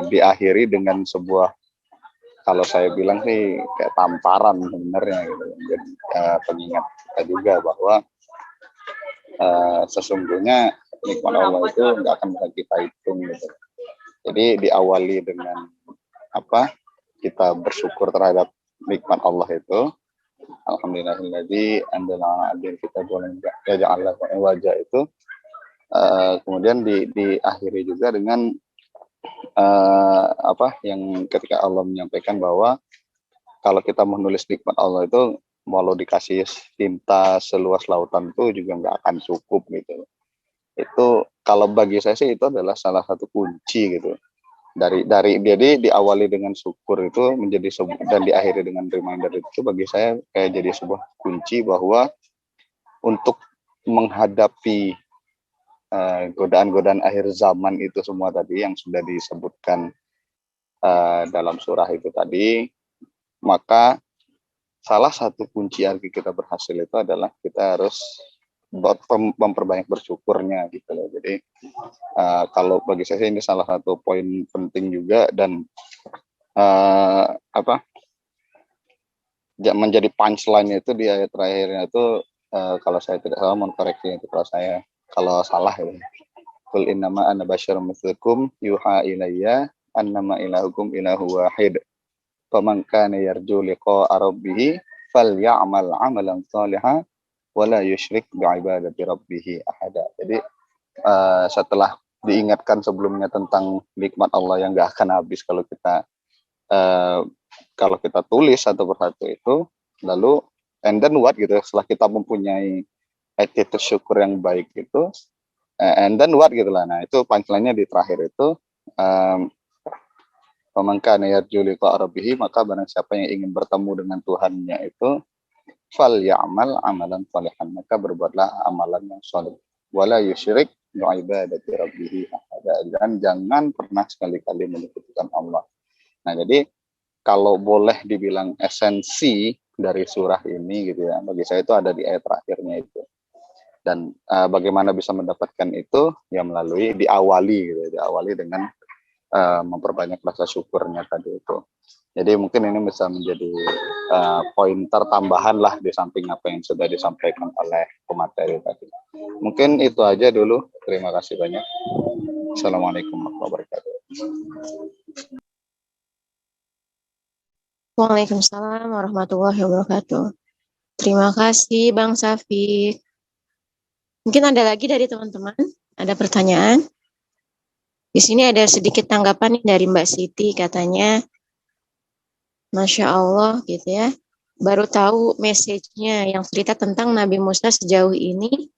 [SPEAKER 3] diakhiri dengan sebuah, kalau saya bilang sih kayak tamparan sebenarnya gitu. Jadi pengingat kita juga bahwa sesungguhnya nikmat Allah itu nggak akan bisa kita hitung gitu. Jadi diawali dengan kita bersyukur terhadap nikmat Allah itu. Alhamdulillahilladzi anzala ala kita boleh ja'ala wajah itu. Kemudian diakhiri juga dengan yang ketika Allah menyampaikan bahwa kalau kita menulis nikmat Allah itu walau dikasih tinta seluas lautan itu juga nggak akan cukup gitu. Itu kalau bagi saya sih itu adalah salah satu kunci gitu. Jadi diawali dengan syukur itu menjadi dan diakhiri dengan reminder itu bagi saya kayak jadi sebuah kunci bahwa untuk menghadapi godaan-godaan akhir zaman itu semua tadi yang sudah disebutkan dalam surah itu tadi, maka salah satu kunci agar kita berhasil itu adalah kita harus memperbanyak bersyukurnya gitu loh. Jadi kalau bagi saya ini salah satu poin penting juga, dan menjadi punchline itu di ayat terakhirnya itu, kalau saya tidak salah, mohon koreksi itu kalau salah ya. Qul innama ana basyarum mithlukum yuha ilayya annama ilahukum ilahu wahid. Faman kana yarju liqa'a rabbih falya'mal 'amalan shalihan wala yusyrik bi'ibadati rabbih ahada. Jadi setelah diingatkan sebelumnya tentang nikmat Allah yang enggak akan habis kalau kita tulis satu persatu itu, lalu and then what gitu, setelah kita mempunyai attitude syukur yang baik itu, and then what gitu lah. Nah itu punchline-nya di terakhir itu, faman kana yarju liqa'a rabbih, maka barang siapa yang ingin bertemu dengan Tuhannya itu, fal ya'mal amalan shalihan, maka berbuatlah amalan yang saleh, wala yusyrik bi'ibadati rabbih ahada, dan jangan pernah sekali-kali menyekutukan Allah. Nah jadi kalau boleh dibilang esensi dari surah ini gitu ya, bagi saya itu ada di ayat terakhirnya itu. Dan bagaimana bisa mendapatkan itu ya melalui diawali dengan memperbanyak rasa syukurnya tadi itu. Jadi mungkin ini bisa menjadi pointer tambahan lah di samping apa yang sudah disampaikan oleh pemateri tadi. Mungkin itu aja dulu. Terima kasih banyak. Assalamualaikum warahmatullahi wabarakatuh.
[SPEAKER 2] Waalaikumsalam warahmatullahi wabarakatuh. Terima kasih Bang Syafiq. Mungkin ada lagi dari teman-teman, ada pertanyaan? Di sini ada sedikit tanggapan nih dari Mbak Siti, katanya, Masya Allah gitu ya, baru tahu message-nya yang cerita tentang Nabi Musa sejauh ini,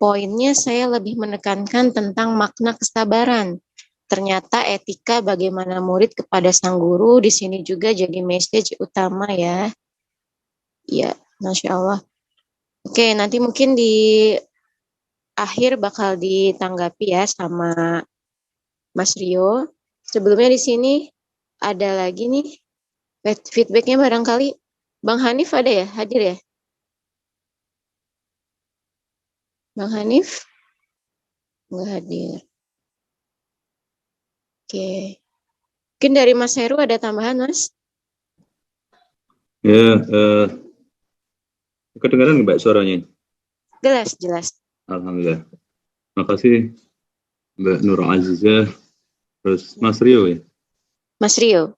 [SPEAKER 2] poinnya saya lebih menekankan tentang makna kesabaran. Ternyata etika bagaimana murid kepada sang guru di sini juga jadi message utama ya. Ya, Masya Allah. Oke, nanti mungkin di akhir bakal ditanggapi ya sama Mas Rio. Sebelumnya di sini ada lagi nih feedbacknya, barangkali Bang Hanif ada ya, hadir ya? Bang Hanif? Nggak hadir. Oke. Mungkin dari Mas Heru ada tambahan, Mas?
[SPEAKER 4] Ya, kedengaran Mbak suaranya?
[SPEAKER 2] Jelas.
[SPEAKER 4] Alhamdulillah. Terima kasih Mbak Nur Azizah, terus Mas Rio ya.
[SPEAKER 2] Mas Rio.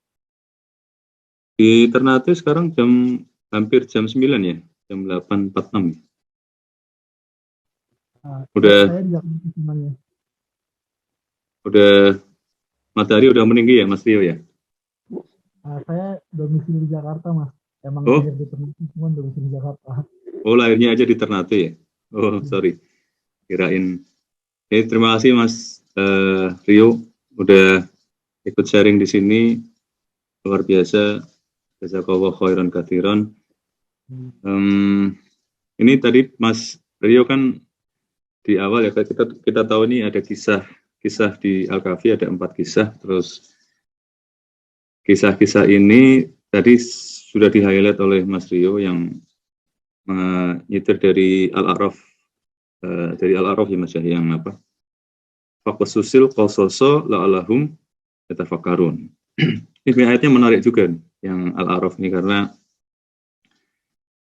[SPEAKER 4] Di Ternate sekarang hampir jam 9 ya, jam 8.46 ya. Udah.
[SPEAKER 1] Saya di Jakarta semuanya.
[SPEAKER 4] Udah matahari udah meninggi ya Mas Rio ya.
[SPEAKER 1] Saya domisili di Jakarta, Mas. Emang
[SPEAKER 4] Oh.
[SPEAKER 1] lahir di Ternate, cuman domisili di Jakarta.
[SPEAKER 4] Oh, lahirnya aja di Ternate ya. Oh, sorry. Kirain. Terima kasih Mas Rio udah ikut sharing di sini. Luar biasa. Jazakallahu khairan katsiran. Ini tadi Mas Rio kan di awal ya kita tahu ini ada kisah di Al-Kahfi ada 4 kisah, terus kisah-kisah ini tadi sudah di-highlight oleh Mas Rio yang menyitir dari Al-A'raf ya Mas ya, yang apa? Faqasusil qasoso la'alahum yatafakkarun. Ini ayatnya menarik juga yang Al-A'raf ini, karena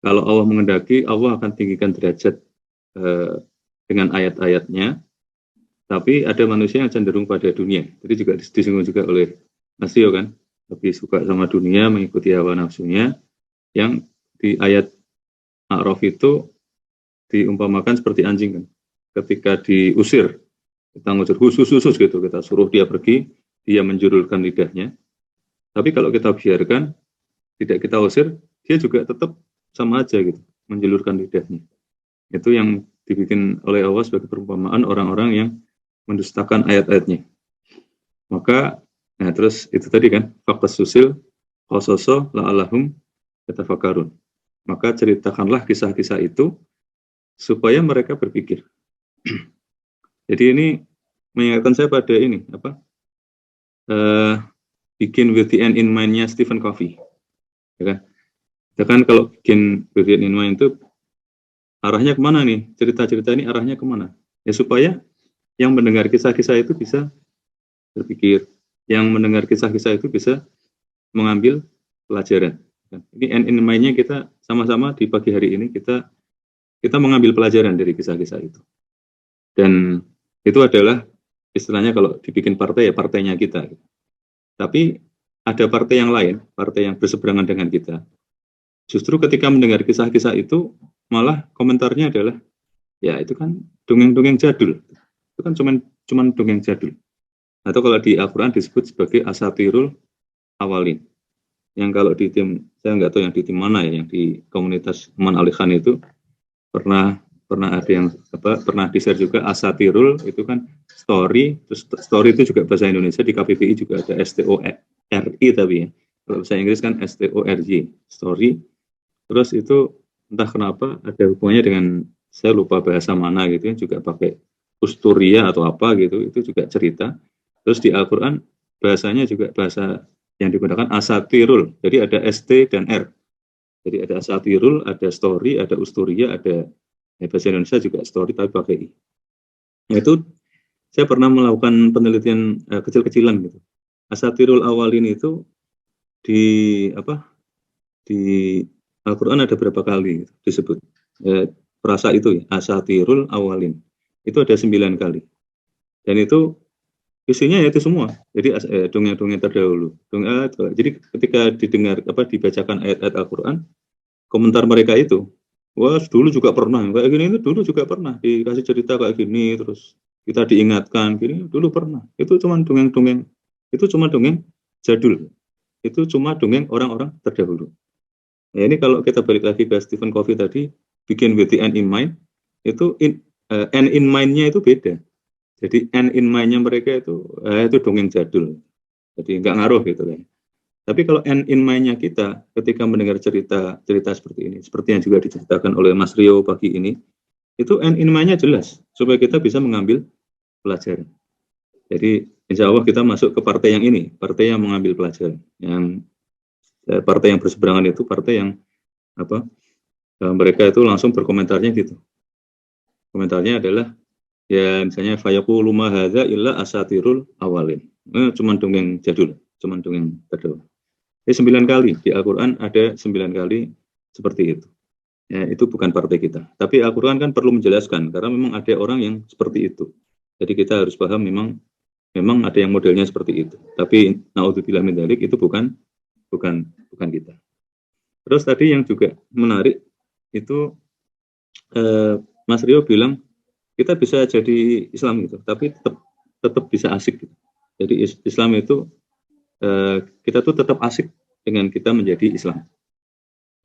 [SPEAKER 4] kalau Allah mengendaki, Allah akan tinggikan derajat dengan ayat-ayatnya, tapi ada manusia yang cenderung pada dunia. Jadi juga disinggung juga oleh Mas Rio kan, lebih suka sama dunia, mengikuti hawa nafsunya, yang di ayat A'raf itu diumpamakan seperti anjing kan. Ketika diusir, kita ngucur khusus gitu, kita suruh dia pergi, dia menjulurkan lidahnya. Tapi kalau kita biarkan, tidak kita usir, dia juga tetap sama aja gitu, menjulurkan lidahnya. Itu yang dibikin oleh Allah sebagai perumpamaan orang-orang yang mendustakan ayat-ayatnya. Maka, nah terus itu tadi kan, faqas susil, qasoso la'alahum yatafakkarun. Maka ceritakanlah kisah-kisah itu supaya mereka berpikir. Jadi ini mengingatkan saya pada ini apa? Bikin with the end in mind-nya Stephen Covey. Ya kan? Ya kan kalau bikin with the end in mind itu arahnya kemana nih? Cerita-cerita ini arahnya kemana? Ya supaya yang mendengar kisah-kisah itu bisa berpikir, yang mendengar kisah-kisah itu bisa mengambil pelajaran. Ini end in mind-nya kita sama-sama di pagi hari ini kita mengambil pelajaran dari kisah-kisah itu. Dan itu adalah istilahnya kalau dibikin partai ya partainya kita. Tapi ada partai yang lain, partai yang berseberangan dengan kita. Justru ketika mendengar kisah-kisah itu malah komentarnya adalah ya itu kan dongeng-dongeng jadul. Itu kan cuman dongeng jadul. Atau kalau di Al-Qur'an disebut sebagai asatirul awalin. Yang kalau di tim, saya nggak tahu yang di tim mana ya, yang di komunitas Aman Alihan itu pernah ada yang pernah di-share juga asatirul itu kan story, terus story itu juga bahasa Indonesia di KPPI juga ada STORI tapi ya. Kalau bahasa Inggris kan STORY, story. Terus itu entah kenapa ada hubungannya dengan saya lupa bahasa mana gitu ya, juga pakai usturia atau apa gitu, itu juga cerita. Terus di Al-Qur'an bahasanya juga bahasa yang digunakan asatirul. Jadi ada ST dan R. Jadi ada asatirul, ada story, ada usturia, ada bahasa Indonesia juga story tapi pakai I. Itu saya pernah melakukan penelitian kecil-kecilan gitu. Asatirul awalin itu di Al-Qur'an ada berapa kali gitu, disebut. Perasa itu ya, asatirul awalin. Itu ada 9 kali. Dan itu isinya itu semua. Jadi dongeng-dongeng terdahulu. Jadi ketika dibacakan ayat-ayat Al-Qur'an, komentar mereka itu, wah dulu juga pernah kayak gini, itu dulu juga pernah dikasih cerita kayak gini, terus kita diingatkan gini, dulu pernah. Itu cuma dongeng-dongeng, itu cuma dongeng jadul. Itu cuma dongeng orang-orang terdahulu. Nah, ini kalau kita balik lagi ke Stephen Covey tadi, bikin with the end in mind, itu end in mind-nya itu beda. Jadi end in mind-nya mereka itu dongeng jadul. Jadi nggak ngaruh gitu kan. Tapi kalau end in mind-nya kita ketika mendengar cerita seperti ini, seperti yang juga diceritakan oleh Mas Rio pagi ini, itu end in mind-nya jelas supaya kita bisa mengambil pelajaran. Jadi insya Allah kita masuk ke partai yang ini, partai yang mengambil pelajaran. Yang partai yang berseberangan itu partai yang mereka itu langsung berkomentarnya gitu. Komentarnya adalah ya misalnya fayaqulu ma hadza illa asatirul awalin. Cuman dongeng jadul, cuman dongeng terdahulu. 9 kali di Al-Qur'an ada 9 kali seperti itu. Ya, itu bukan partai kita. Tapi Al-Qur'an kan perlu menjelaskan karena memang ada orang yang seperti itu. Jadi kita harus paham memang ada yang modelnya seperti itu. Tapi naudzubillah min dzalik itu bukan kita. Terus tadi yang juga menarik itu Mas Rio bilang kita bisa jadi Islam gitu, tapi tetap bisa asik gitu. Jadi Islam itu kita tuh tetap asik dengan kita menjadi Islam.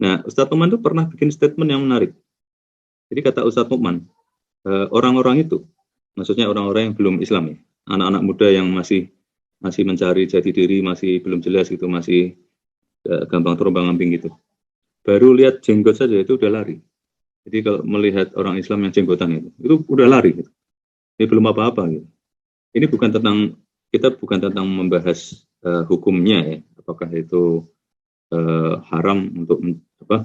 [SPEAKER 4] Nah, Ustadz Numan tuh pernah bikin statement yang menarik. Jadi kata Ustadz Numan, orang-orang itu, maksudnya orang-orang yang belum Islam ya, anak-anak muda yang masih mencari jati diri, masih belum jelas gitu, masih gampang terombang-ambing gitu. Baru lihat jenggot saja itu udah lari. Jadi kalau melihat orang Islam yang jenggotan itu udah lari gitu. Ini belum apa-apa gitu. Ini kita bukan tentang membahas hukumnya ya, apakah itu haram untuk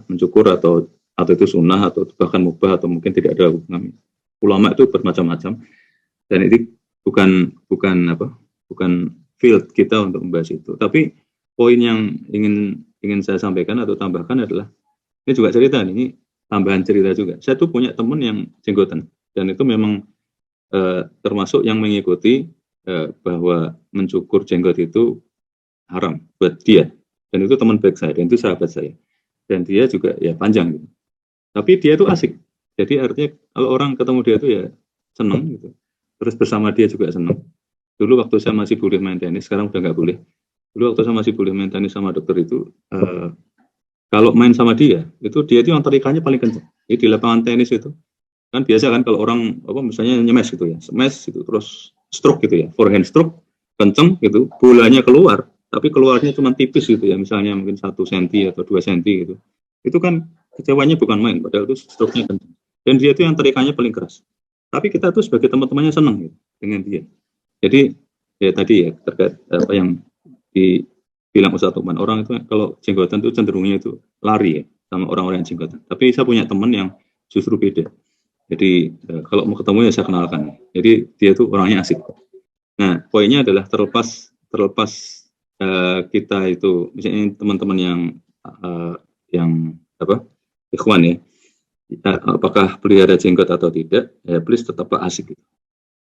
[SPEAKER 4] mencukur atau itu sunnah atau bahkan mubah atau mungkin tidak ada hukumnya. Ulama itu bermacam-macam dan ini bukan field kita untuk membahas itu. Tapi poin yang ingin saya sampaikan atau tambahkan adalah ini juga cerita ini tambahan cerita juga. Saya tuh punya teman yang jenggotan dan itu memang termasuk yang mengikuti bahwa mencukur jenggot itu haram buat dia. Dan itu teman baik saya, dan itu sahabat saya. Dan dia juga ya panjang gitu. Tapi dia itu asik. Jadi artinya kalau orang ketemu dia itu ya senang gitu. Terus bersama dia juga senang. Dulu waktu saya masih boleh main tenis, sekarang udah nggak boleh. Dulu waktu saya masih boleh main tenis sama dokter itu, kalau main sama dia itu yang tarikannya paling kencang. Jadi di lapangan tenis itu kan biasa kan kalau orang misalnya nyemes gitu ya, smash gitu, terus stroke gitu ya, forehand stroke kenceng gitu, bolanya keluar. Tapi keluarnya cuma tipis gitu ya, misalnya mungkin 1 cm atau 2 cm gitu. Itu kan kecewanya bukan main, padahal itu stroke-nya kencang. Dan dia itu yang terikannya paling keras. Tapi kita tuh sebagai teman-temannya senang gitu, dengan dia. Jadi ya tadi ya terkait apa yang dibilang Ustadz Numan, orang itu kalau jenggotan itu cenderungnya itu lari ya sama orang-orang yang jenggotan. Tapi saya punya teman yang justru beda. Jadi kalau mau ketemu ya saya kenalkan. Jadi dia tuh orangnya asik. Nah poinnya adalah terlepas kita itu misalnya teman-teman yang ikhwan ya, apakah pelihara jenggot atau tidak ya please tetaplah asik gitu.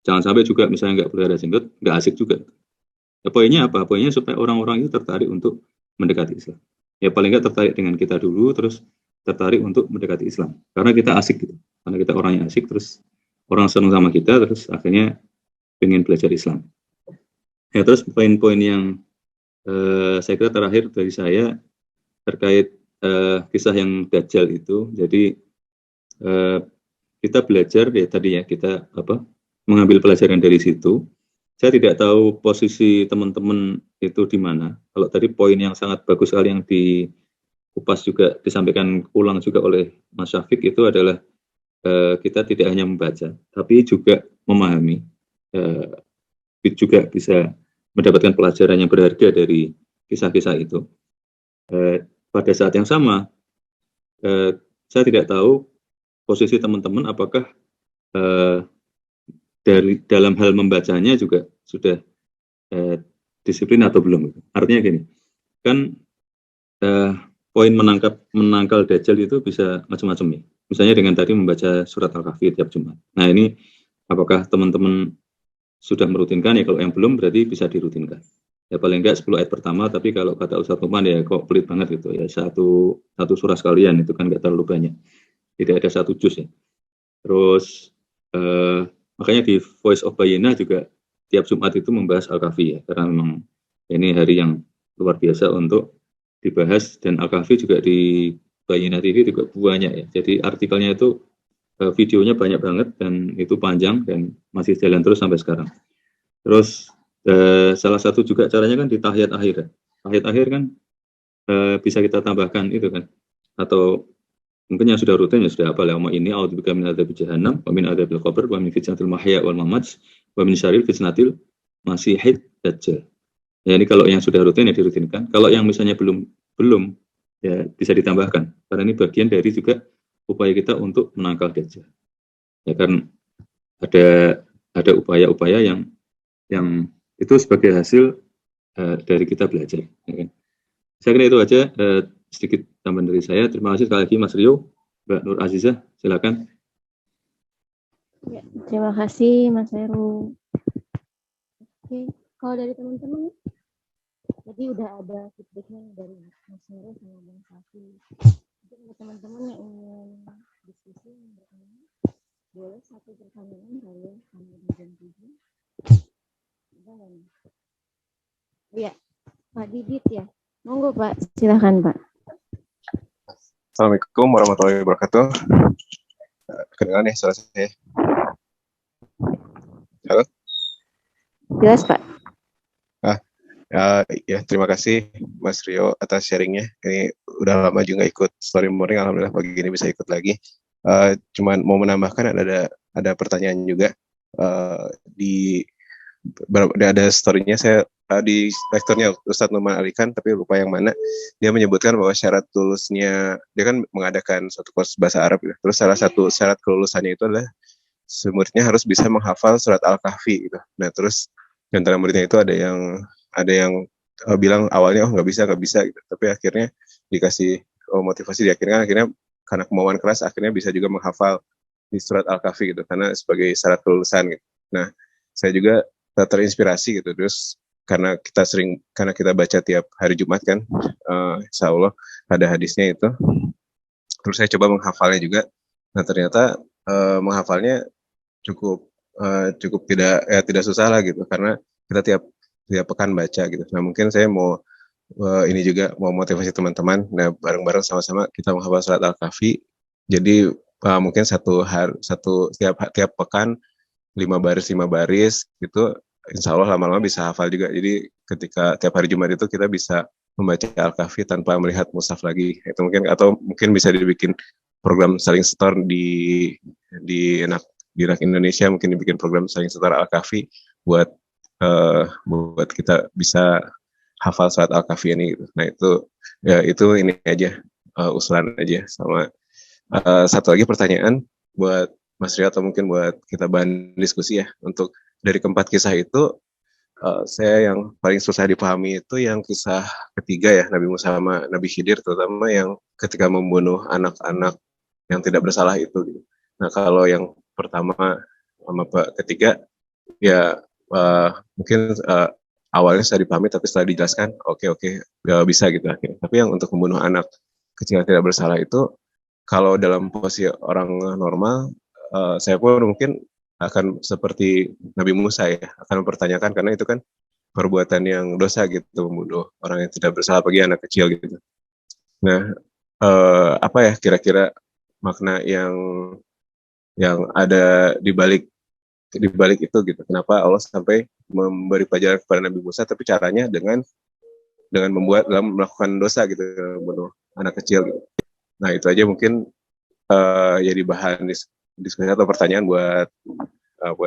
[SPEAKER 4] Jangan sampai juga misalnya nggak pelihara jenggot nggak asik juga ya, poinnya apa? Poinnya supaya orang-orang itu tertarik untuk mendekati Islam ya, paling nggak tertarik dengan kita dulu terus tertarik untuk mendekati Islam karena kita asik gitu, karena kita orangnya asik terus orang senang sama kita terus akhirnya pengen belajar Islam ya. Terus poin-poin yang saya kira terakhir dari saya terkait kisah yang Dajjal itu. Jadi kita belajar ya tadi ya, kita mengambil pelajaran dari situ. Saya tidak tahu posisi teman-teman itu di mana. Kalau tadi poin yang sangat bagus sekali yang dikupas juga disampaikan ulang juga oleh Mas Syafiq itu adalah kita tidak hanya membaca, tapi juga memahami, juga bisa mendapatkan pelajaran yang berharga dari kisah-kisah itu. Pada saat yang sama, saya tidak tahu posisi teman-teman apakah dari dalam hal membacanya juga sudah disiplin atau belum. Artinya gini, kan poin menangkal Dajjal itu bisa macam-macam ya. Misalnya dengan tadi membaca surat Al-Kahfi tiap Jumat. Nah ini apakah teman-teman sudah merutinkan ya? Kalau yang belum berarti bisa dirutinkan. Ya paling enggak 10 ayat pertama, tapi kalau kata Ustadz Numan ya kok pelit banget gitu ya, satu surah sekalian itu kan enggak terlalu banyak, tidak ada 1 juz ya. Terus makanya di Voice of Bayyinah juga tiap Jumat itu membahas Al-Kahfi ya, karena memang ini hari yang luar biasa untuk dibahas, dan Al-Kahfi juga di Bayyinah TV juga banyak ya, jadi artikelnya itu videonya banyak banget dan itu panjang dan masih jalan terus sampai sekarang. Terus salah satu juga caranya kan di tahiyat akhir. Tahiyat akhir kan bisa kita tambahkan itu kan, atau mungkin yang sudah rutin ya sudah apa lah, ini a'udzubika min adzabil jahannam wa min adzabil qabr wa min fitnatil mahya wal mamat wa min syarril fitnatil masihid dajjal. Ya ini kalau yang sudah rutin ya dirutinkan. Kalau yang misalnya belum ya bisa ditambahkan, karena ini bagian dari juga upaya kita untuk menangkal dajjal. Ya kan ada upaya-upaya yang itu sebagai hasil dari kita belajar. Ya kan? Saya kira itu aja sedikit tambahan dari saya. Terima kasih sekali lagi Mas Rio, Mbak Nur Azizah, silakan.
[SPEAKER 2] Ya, terima kasih Mas Heru. Oke, kalau dari teman-teman, tadi udah ada feedbacknya dari Mas Heru sama Bang Safi. Mungkin ada teman-teman yang ingin diskusi, yang bertanya, boleh satu pertanyaan kali ya, sampai di jam 7. Ada nggak nih? Iya, Pak Didit ya. Monggo Pak, silakan Pak.
[SPEAKER 5] Assalamualaikum warahmatullahi wabarakatuh. Kedengaran ya suara saya? Halo?
[SPEAKER 2] Jelas Pak.
[SPEAKER 5] Ya, terima kasih Mas Rio atas sharingnya. Ini udah lama juga ikut Story Morning, alhamdulillah pagi ini bisa ikut lagi. Cuman mau menambahkan ada pertanyaan juga. Ada story-nya saya di lekturnya Ustadz Numan Alikan, tapi lupa yang mana. Dia menyebutkan bahwa syarat lulusnya, dia kan mengadakan suatu kurs bahasa Arab ya. Terus salah satu syarat kelulusannya itu adalah muridnya harus bisa menghafal surat Al-Kahfi gitu. Nah, terus di antara muridnya itu ada yang bilang awalnya nggak bisa gitu. Tapi akhirnya dikasih motivasi, akhirnya karena kemauan keras akhirnya bisa juga menghafal di surat Al-Kahfi gitu, karena sebagai syarat kelulusan gitu. Nah, saya juga terinspirasi gitu. Terus karena kita baca tiap hari Jumat kan, insya Allah ada hadisnya itu. Terus saya coba menghafalnya juga. Nah, ternyata menghafalnya cukup tidak susah lah gitu, karena kita tiap pekan baca gitu. Nah, mungkin saya mau ini juga mau motivasi teman-teman. Nah, bareng-bareng sama-sama kita menghafal surat Al-Kahfi. Jadi mungkin tiap pekan 5 baris gitu, insya Allah lama-lama bisa hafal juga. Jadi ketika tiap hari Jumat itu kita bisa membaca Al-Kahfi tanpa melihat mushaf lagi. Itu mungkin bisa dibikin program saling setor di Anak Indonesia, mungkin dibikin program saling setor Al-Kahfi buat kita bisa hafal surat Al-Kahfi ini gitu. Nah, itu ini aja, usulan aja. Sama satu lagi pertanyaan buat Mas Rio atau mungkin buat kita bahan diskusi ya. Untuk dari keempat kisah itu, saya yang paling susah dipahami itu yang kisah ketiga ya, Nabi Musa sama Nabi Khidir, terutama yang ketika membunuh anak-anak yang tidak bersalah itu gitu. Nah, kalau yang pertama sama ketiga ya, mungkin awalnya sudah dipahami, tapi setelah dijelaskan oke, bisa gitu akhirnya. Tapi yang untuk membunuh anak kecil yang tidak bersalah itu, kalau dalam posisi orang normal, saya pun mungkin akan seperti Nabi Musa ya, akan mempertanyakan, karena itu kan perbuatan yang dosa gitu, membunuh orang yang tidak bersalah, bagi anak kecil gitu. Nah, apa ya kira-kira makna yang ada di balik itu gitu? Kenapa Allah sampai memberi pelajaran kepada Nabi Musa, tapi caranya dengan melakukan dosa gitu, membunuh anak kecil gitu. Nah, itu aja mungkin jadi bahan diskusi atau pertanyaan buat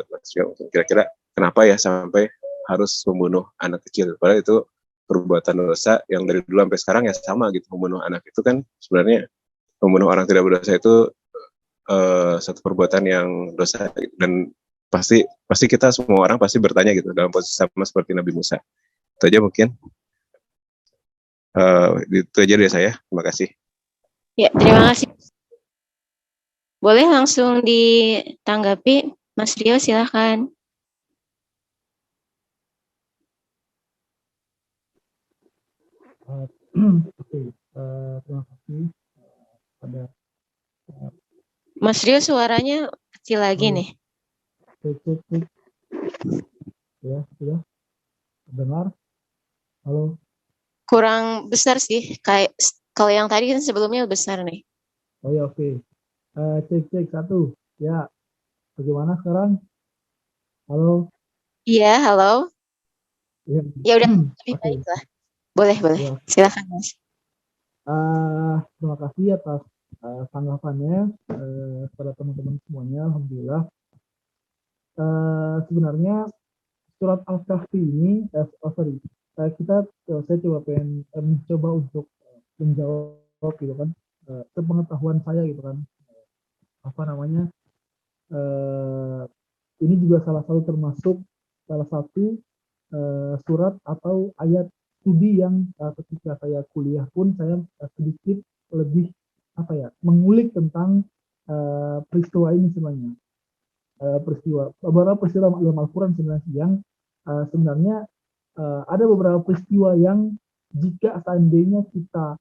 [SPEAKER 5] Mas Rio. Kira-kira kenapa ya sampai harus membunuh anak kecil? Padahal itu perbuatan dosa yang dari dulu sampai sekarang ya sama gitu. Membunuh anak itu kan sebenarnya, membunuh orang tidak berdosa itu satu perbuatan yang dosa, dan pasti kita semua orang pasti bertanya gitu dalam posisi sama seperti Nabi Musa. Itu aja mungkin. Itu aja dari saya. Terima kasih.
[SPEAKER 2] Ya, terima kasih. Boleh langsung ditanggapi, Mas Rio, silakan.
[SPEAKER 1] Oke, terima kasih pada
[SPEAKER 2] Mas Rio, suaranya kecil lagi nih.
[SPEAKER 1] cek. Ya, sudah dengar? Halo.
[SPEAKER 2] Kurang besar sih, kayak kalau yang tadi kan sebelumnya besar nih.
[SPEAKER 1] Oh ya, oke. Cek 1. Ya, bagaimana sekarang? Halo.
[SPEAKER 2] Iya, halo. Ya udah, lebih
[SPEAKER 1] Oke.
[SPEAKER 2] baik lah. Boleh.
[SPEAKER 1] Ya.
[SPEAKER 2] Silakan, Mas.
[SPEAKER 1] Terima kasih atas tanggapannya kepada teman-teman semuanya. Alhamdulillah. Sebenarnya surat Al-Kahfi ini, saya coba mencoba untuk menjawab gitu kan, sepengetahuan saya gitu kan, ini juga salah satu surat atau ayat studi yang ketika saya kuliah pun saya sedikit lebih mengulik tentang peristiwa ini sebenarnya. beberapa peristiwa dalam Al-Quran sebenarnya yang sebenarnya ada beberapa peristiwa yang jika seandainya kita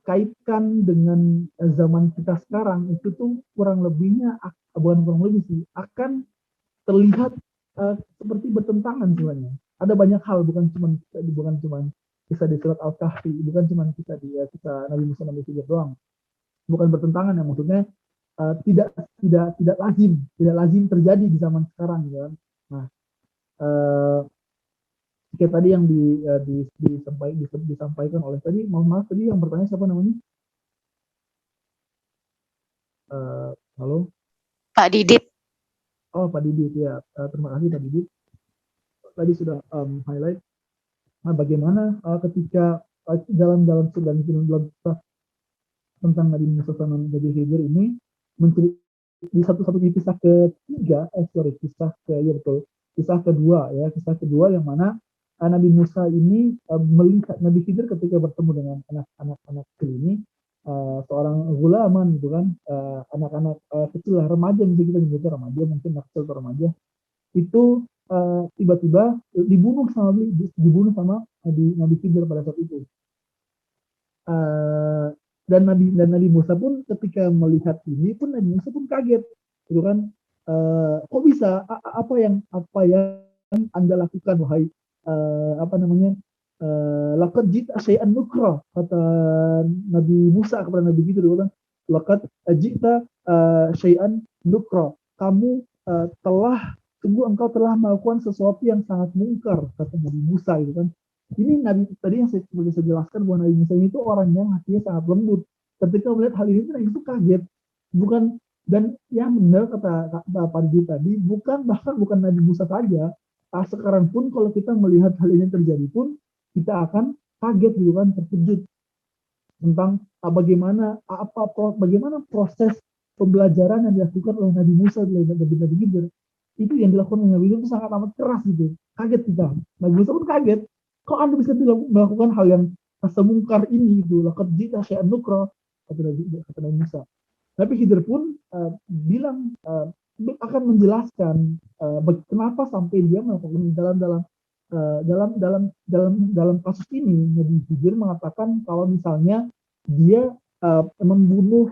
[SPEAKER 1] kaitkan dengan zaman kita sekarang, itu tuh kurang lebihnya, bukan kurang lebih sih, akan terlihat seperti bertentangan sebenarnya. Ada banyak hal, bukan cuma kisah di surat Al-Kahfi, bukan cuma kisah Nabi Musa Nabi Khidir doang, bukan bertentangan ya, maksudnya tidak lazim terjadi di zaman sekarang, gitu kan. Nah, kayak tadi yang disampaikan oleh tadi, mohon maaf tadi yang bertanya siapa namanya? Halo?
[SPEAKER 2] Pak Didit.
[SPEAKER 1] Oh, Pak Didit ya. Terima kasih Pak Didit. Tadi sudah highlight. Nah, bagaimana ketika dalam tentang Nabi Musa sama Nabi Khidir ini di satu kisah ketiga, kisah kedua yang mana Nabi Musa ini melihat Nabi Khidir ketika bertemu dengan anak-anak kecil ini, seorang gulaman gitu kan, anak-anak kecil lah, remaja bisa kita nyebutnya remaja, mungkin kecil atau remaja, itu tiba-tiba dibunuh sama Nabi Khidir pada saat itu. Dan Nabi Musa pun ketika melihat ini pun Nabi Musa pun kaget, gitu kan? Kok bisa? Apa yang Anda lakukan, wahai laqad ji'ta syai'an nukra, kata Nabi Musa kepada Nabi Khidir, gitu kan? Laqad ji'ta syai'an nukra, kamu sungguh engkau telah melakukan sesuatu yang sangat mungkar, kata Nabi Musa, gitu kan? Ini Nabi tadi yang saya jelaskan bahwa Nabi Musa itu orang yang hatinya sangat lembut. Ketika melihat hal ini, Nabi itu kaget. Bukan, dan yang benar kata Pak Didi tadi, bahkan bukan Nabi Musa saja. Sekarang pun kalau kita melihat hal ini terjadi pun, kita akan kaget, gitu kan, terkejut tentang bagaimana proses pembelajaran yang dilakukan oleh Nabi Musa oleh Nabi Khidir. Itu yang dilakukan oleh Nabi itu sangat amat keras gitu. Kaget kita. Nabi Musa pun kaget. Kok Anda bisa melakukan hal yang semungkar ini gitu? Laqad ji'ta syai'an nukra, kata Nabi Musa. Tapi Khidir pun akan menjelaskan kenapa sampai dia melakukan dalam kasus ini. Nabi Khidir mengatakan kalau misalnya dia membunuh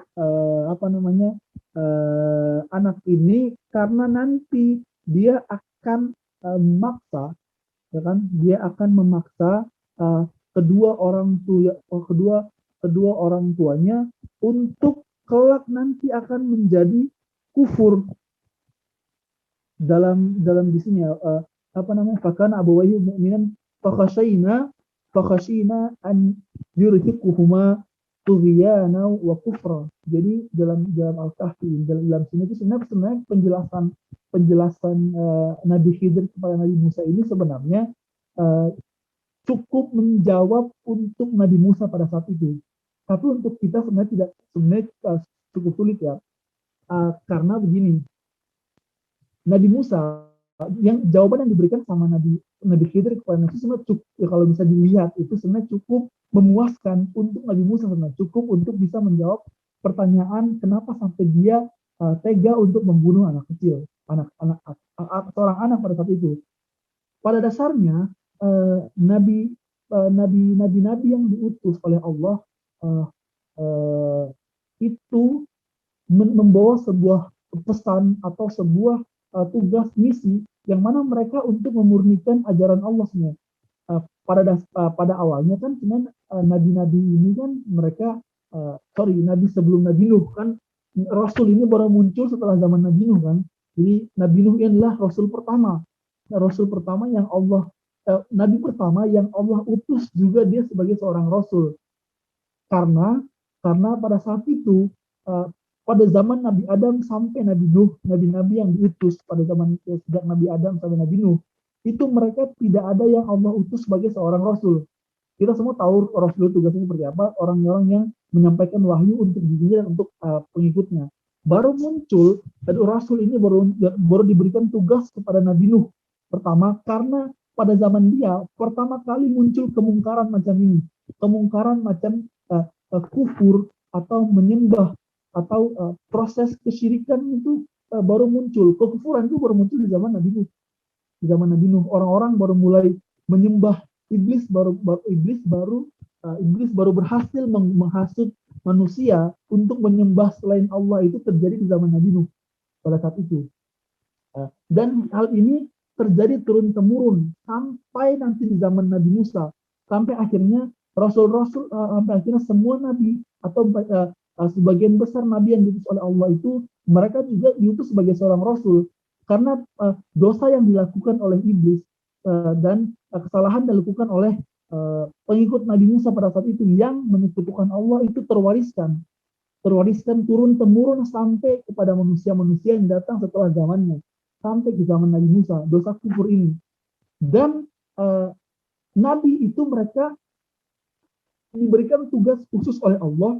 [SPEAKER 1] anak ini karena nanti dia akan memaksa, ya kan? Dia akan memaksa kedua orang tuanya untuk kelak nanti akan menjadi kufur dalam di sini fakana abawayhi mu'minan fakhashayna an yurhiquhuma tughyana wa kufra. Jadi dalam Al-Kahfi, dalam sini itu sebenarnya penjelasan Nabi Khidir kepada Nabi Musa ini sebenarnya cukup menjawab untuk Nabi Musa pada saat itu. Tapi untuk kita sebenarnya cukup sulit ya. Karena begini, Nabi Musa, yang jawaban yang diberikan sama Nabi Khidir kepada Nabi Musa cukup, ya kalau bisa dilihat itu sebenarnya cukup memuaskan untuk Nabi Musa, sebenarnya cukup untuk bisa menjawab pertanyaan kenapa sampai dia tega untuk membunuh anak kecil, seorang anak pada saat itu. Pada dasarnya nabi yang diutus oleh Allah itu membawa sebuah pesan atau sebuah tugas misi yang mana mereka untuk memurnikan ajaran Allah sebenarnya. Pada awalnya kan cuman nabi-nabi ini kan mereka nabi sebelum Nabi Nuh kan, Rasul ini baru muncul setelah zaman Nabi Nuh kan. Jadi Nabi Nuh adalah Rasul pertama yang Allah Nabi pertama yang Allah utus juga dia sebagai seorang Rasul. Karena pada saat itu pada zaman Nabi Adam sampai Nabi Nuh, nabi-nabi yang diutus pada zaman sejak Nabi Adam sampai Nabi Nuh, itu mereka tidak ada yang Allah utus sebagai seorang Rasul. Kita semua tahu Rasul tugasnya seperti apa, orang-orang yang menyampaikan wahyu untuk dirinya dan untuk pengikutnya. Baru muncul, dan Rasul ini baru diberikan tugas kepada Nabi Nuh pertama, karena pada zaman dia pertama kali muncul kemungkaran macam ini, kemungkaran macam kufur atau menyembah atau proses kesyirikan itu baru muncul, kekufuran itu baru muncul di zaman Nabi Nuh. Di zaman Nabi Nuh, orang-orang baru mulai menyembah iblis, iblis baru berhasil menghasut manusia untuk menyembah selain Allah. Itu terjadi di zaman Nabi Nuh pada saat itu. Dan hal ini terjadi turun-temurun sampai nanti di zaman Nabi Musa, sampai akhirnya rasul-rasul, sampai akhirnya semua nabi atau sebagian besar nabi yang diutus oleh Allah itu mereka juga diutus sebagai seorang rasul, karena dosa yang dilakukan oleh iblis dan kesalahan yang dilakukan oleh pengikut Nabi Musa pada saat itu yang menyekutukan Allah itu terwariskan turun-temurun sampai kepada manusia-manusia yang datang setelah zamannya, sampai ke zaman Nabi Musa, dosa kufur ini. Dan nabi itu mereka diberikan tugas khusus oleh Allah,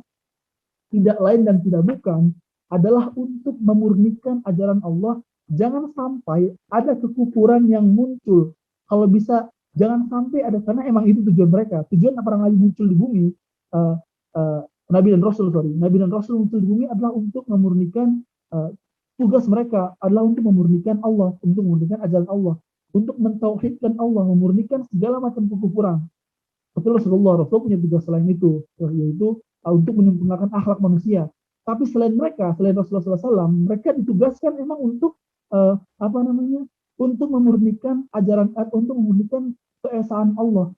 [SPEAKER 1] tidak lain dan tidak bukan adalah untuk memurnikan ajaran Allah. Jangan sampai ada kekufuran yang muncul. Kalau bisa jangan sampai ada, karena emang itu tujuan mereka. Tujuan para nabi muncul di bumi, Nabi dan Rasul muncul di bumi adalah untuk memurnikan, tugas mereka adalah untuk memurnikan Allah, untuk memurnikan ajaran Allah, untuk mentauhidkan Allah, memurnikan segala macam kekufuran. Betul, Rasul punya tugas selain itu, yaitu untuk menyempurnakan akhlak manusia. Tapi selain mereka, selain Rasulullah SAW, mereka ditugaskan memang untuk untuk memurnikan ajaran, untuk memurnikan keesaan Allah.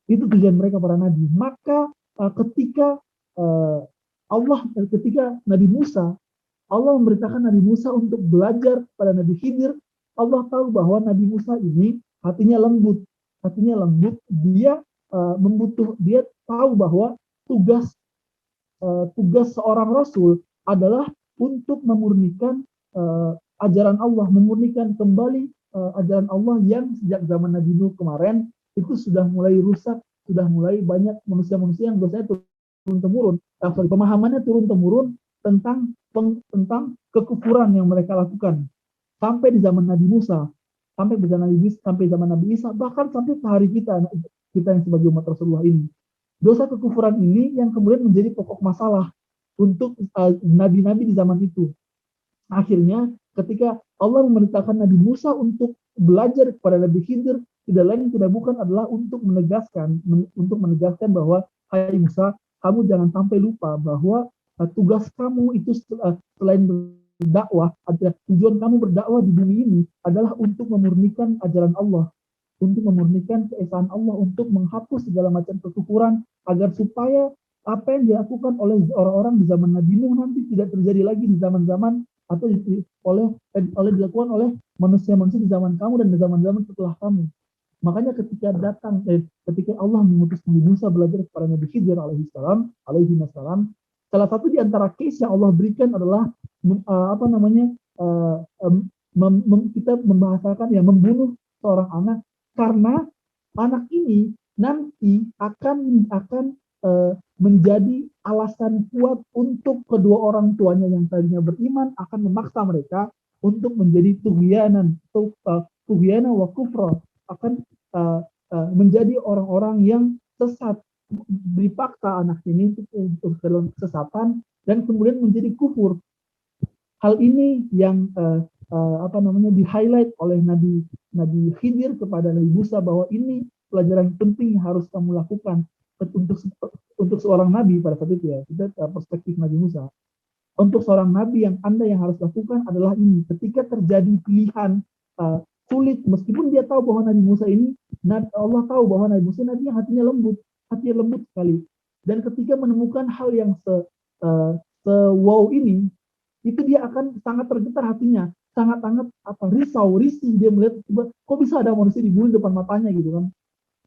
[SPEAKER 1] Itu tujuan mereka para nabi. Maka ketika Nabi Musa, Allah memberitakan Nabi Musa untuk belajar pada Nabi Khidir. Allah tahu bahwa Nabi Musa ini hatinya lembut. Dia dia tahu bahwa tugas seorang rasul adalah untuk memurnikan ajaran Allah, memurnikan kembali ajaran Allah yang sejak zaman Nabi Nuh kemarin itu sudah mulai rusak, sudah mulai banyak manusia-manusia yang dosanya turun-temurun, pemahamannya turun-temurun tentang kekufuran yang mereka lakukan sampai di zaman Nabi Musa, sampai zaman Nabi Isa, bahkan sampai ke hari kita yang sebagai umat Rasulullah ini. Dosa kekufuran ini yang kemudian menjadi pokok masalah untuk nabi-nabi di zaman itu. Akhirnya ketika Allah memerintahkan Nabi Musa untuk belajar kepada Nabi Khidir, tidak lain tidak bukan adalah untuk menegaskan bahwa, hai Musa, kamu jangan sampai lupa bahwa tugas kamu itu selain berdakwah, tujuan kamu berdakwah di bumi ini adalah untuk memurnikan ajaran Allah, untuk memurnikan keesaan Allah, untuk menghapus segala macam kekufuran, agar supaya apa yang dilakukan oleh orang-orang di zaman Nabi Nuh nanti tidak terjadi lagi di zaman-zaman atau dilakukan oleh manusia-manusia di zaman kamu dan di zaman-zaman setelah kamu. Makanya ketika Allah mengutus Nabi Musa belajar kepada Nabi Khidir alaihi salam, salah satu di antara case yang Allah berikan adalah kita membahasakan membunuh seorang anak, karena anak ini nanti akan menjadi alasan kuat untuk kedua orang tuanya yang tadinya beriman, akan memaksa mereka untuk menjadi tughyanan wa kufra, akan menjadi orang-orang yang sesat, dipaksa anak ini untuk dalam kesesatan dan kemudian menjadi kufur. Hal ini yang di highlight oleh Nabi Khidir kepada Nabi Musa, bahwa ini pelajaran penting yang harus kamu lakukan untuk seorang nabi pada saat itu ya. Kita perspektif Nabi Musa. Untuk seorang nabi yang harus lakukan adalah ini. Ketika terjadi pilihan sulit, meskipun dia tahu bahwa Nabi Musa ini, Allah tahu bahwa Nabi Musa nabi yang hatinya lembut sekali. Dan ketika menemukan hal yang wow ini, itu dia akan sangat tergetar hatinya, sangat risih. Dia melihat kok bisa ada manusia dibunuh depan matanya gitu kan.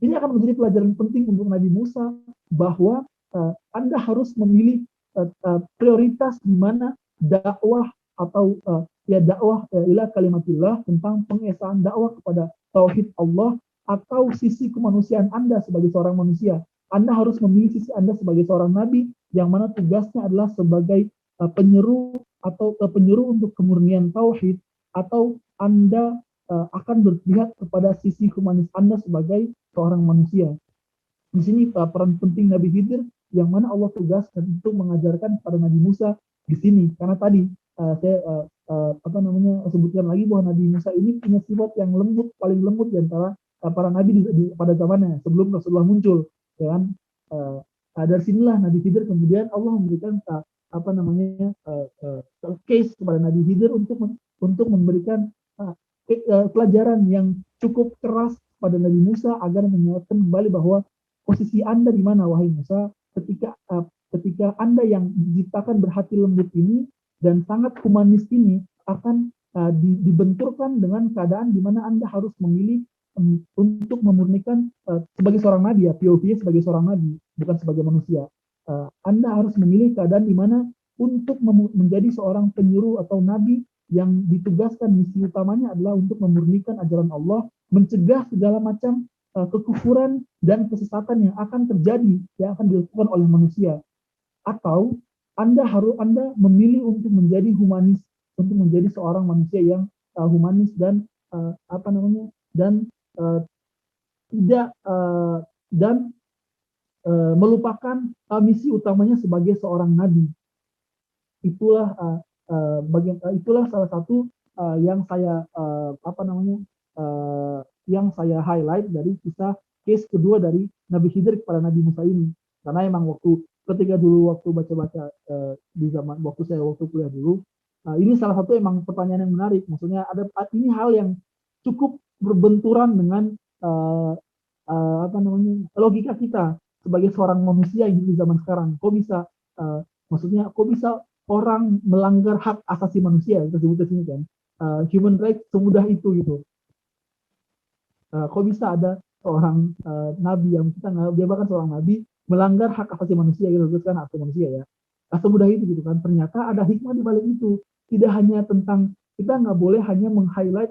[SPEAKER 1] Ini akan menjadi pelajaran penting untuk Nabi Musa, bahwa Anda harus memilih prioritas di mana dakwah atau dakwah ila kalimatillah, tentang pengesaan dakwah kepada tauhid Allah, atau sisi kemanusiaan Anda sebagai seorang manusia. Anda harus memilih sisi Anda sebagai seorang nabi, yang mana tugasnya adalah sebagai penyeru untuk kemurnian tauhid, atau Anda akan berpihak kepada sisi humanis Anda sebagai seorang manusia. Di sini peran penting Nabi Khidir, yang mana Allah tugaskan untuk mengajarkan kepada Nabi Musa di sini. Karena tadi saya sebutkan lagi bahwa Nabi Musa ini punya sifat yang lembut, paling lembut di antara para nabi pada zamannya sebelum Rasulullah muncul, ya kan? Dari sinilah Nabi Khidir kemudian Allah memberikan case kepada Nabi Khidir untuk memberikan pelajaran yang cukup keras pada Nabi Musa agar mengingatkan kembali bahwa posisi Anda di mana, wahai Musa, ketika Anda yang diciptakan berhati lembut ini dan sangat humanis ini akan dibenturkan dengan keadaan di mana Anda harus memilih untuk memurnikan sebagai seorang nabi, ya, POV sebagai seorang nabi, bukan sebagai manusia. Anda harus memilih keadaan di mana untuk menjadi seorang penyuruh atau nabi yang ditugaskan misi utamanya adalah untuk memurnikan ajaran Allah, mencegah segala macam kekufuran dan kesesatan yang akan terjadi, yang akan dilakukan oleh manusia. Atau Anda memilih untuk menjadi humanis, untuk menjadi seorang manusia yang humanis dan melupakan misi utamanya sebagai seorang nabi. Itulah salah satu yang saya yang saya highlight dari kisah case kedua dari Nabi Khidir kepada Nabi Musa ini. Karena emang waktu baca-baca di zaman waktu kuliah dulu, ini salah satu emang pertanyaan yang menarik. Maksudnya ini hal yang cukup berbenturan dengan logika kita sebagai seorang manusia yang hidup di zaman sekarang. Kok bisa orang melanggar hak asasi manusia, kita sebut di sini kan, human rights semudah itu gitu. Kok bisa ada seorang nabi yang dia bahkan seorang nabi melanggar hak asasi manusia gitu, terus kan hak asasi manusia ya. Semudah itu gitu kan. Ternyata ada hikmah di balik itu. Tidak hanya tentang, kita nggak boleh hanya meng-highlight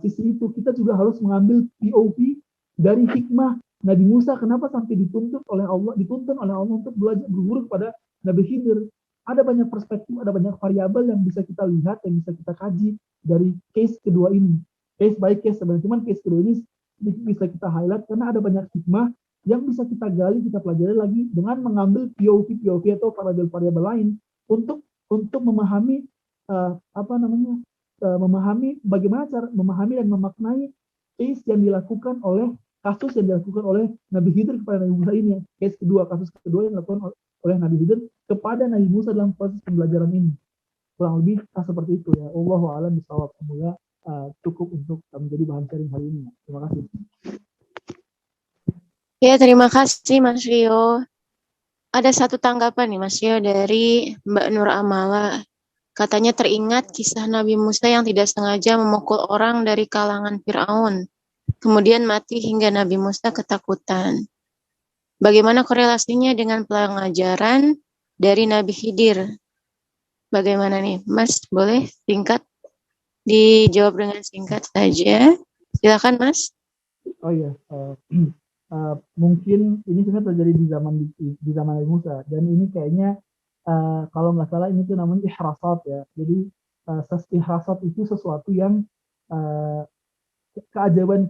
[SPEAKER 1] sisi itu, kita juga harus mengambil POV dari hikmah Nabi Musa kenapa sampai dituntun oleh Allah untuk belajar berguru kepada Nabi Khidir. Ada banyak perspektif, ada banyak variabel yang bisa kita lihat, yang bisa kita kaji dari case kedua ini. Case by case sebenarnya, cuman case kedua ini bisa kita highlight karena ada banyak hikmah yang bisa kita gali, kita pelajari lagi dengan mengambil POV atau variabel-variabel lain untuk memahami memahami bagaimana cara memahami dan memaknai case yang dilakukan oleh kasus yang dilakukan oleh Nabi Khidir kepada Nabi Musa ini. Kasus kedua yang dilakukan oleh Nabi Khidir kepada Nabi Musa dalam proses pembelajaran ini. Kurang lebih seperti itu ya. Allahu a'lam bishawab. Semoga cukup untuk menjadi bahan sharing hari ini. Terima kasih.
[SPEAKER 2] Ya, terima kasih Mas Rio. Ada satu tanggapan nih Mas Rio dari Mbak Nur Amala. Katanya teringat kisah Nabi Musa yang tidak sengaja memukul orang dari kalangan Fir'aun. Kemudian mati hingga Nabi Musa ketakutan. Bagaimana korelasinya dengan pelajaran dari Nabi Khidir? Bagaimana nih Mas? Boleh singkat? Dijawab dengan singkat saja. Silakan Mas.
[SPEAKER 1] Oh iya, mungkin ini sebenarnya terjadi di zaman Nabi Musa, dan ini kayaknya kalau nggak salah ini tuh namanya ihrasat ya. Jadi ihrasat itu sesuatu yang keajaiban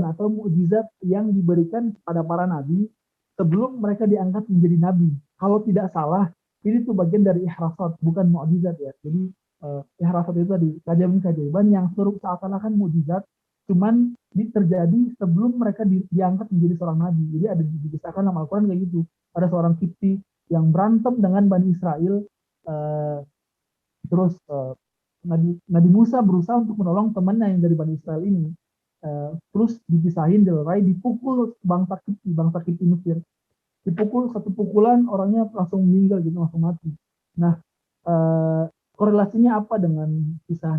[SPEAKER 1] atau mukjizat yang diberikan pada para nabi sebelum mereka diangkat menjadi nabi. Kalau tidak salah, ini tuh bagian dari ihrasat, bukan mukjizat ya. Jadi ihrasat itu tadi keajaiban yang seakan-akan mukjizat, cuman terjadi sebelum mereka diangkat menjadi seorang nabi. Jadi ada dikisahkan dalam Al-Quran kayak gitu. Ada seorang Kipti yang berantem dengan Bani Israel, terus Nabi Musa berusaha untuk menolong temannya yang dari Bani Israel ini. Terus dipisahin, dilerai, dipukul bangsa Kipti Mesir. Dipukul satu pukulan, orangnya langsung meninggal gitu, langsung mati. Nah, korelasinya apa dengan kisah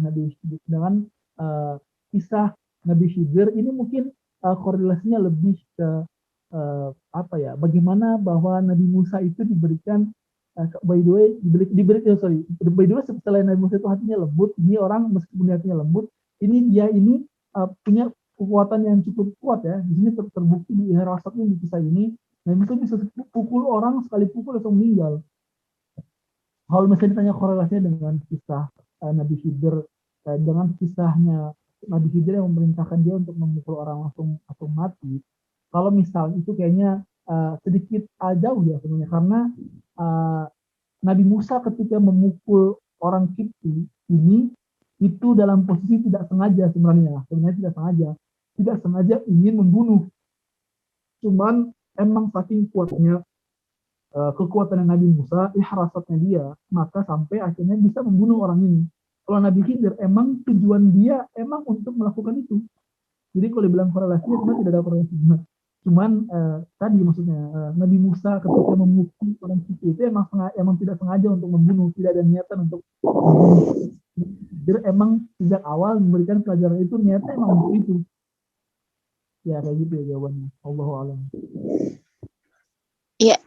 [SPEAKER 1] Nabi Khidir ini? Mungkin korelasinya lebih ke bagaimana bahwa Nabi Musa itu diberikan setelah Nabi Musa itu hatinya lembut, ini orang meskipun hatinya lembut, dia punya kekuatan yang cukup kuat ya. Di sini terbukti di ihrasatnya di kisah ini, Nabi Musa bisa pukul orang, sekali pukul langsung meninggal. Kalau misalnya ditanya korelasinya dengan kisah Nabi Khidir, dengan kisahnya Nabi Khidir yang memerintahkan dia untuk memukul orang langsung mati, kalau misal itu kayaknya sedikit jauh ya sebenarnya, karena Nabi Musa ketika memukul orang Kipti ini itu dalam posisi tidak sengaja sebenarnya tidak sengaja ingin membunuh, cuman emang saking kuatnya kekuatan Nabi Musa, ihrasatnya dia, maka sampai akhirnya bisa membunuh orang ini. Kalau Nabi Khidir emang tujuan dia emang untuk melakukan itu. Jadi kalau dibilang korelasi, sebenarnya tidak ada korelasi. Cuman tadi maksudnya Nabi Musa ketika memukul orang suci itu emang tidak sengaja untuk membunuh, tidak ada niatan untuk membunuh. Jadi emang sejak awal memberikan pelajaran itu niatnya emang untuk itu. Ya kayak gitu ya jawabannya. Allahu a'lam.
[SPEAKER 2] Iya,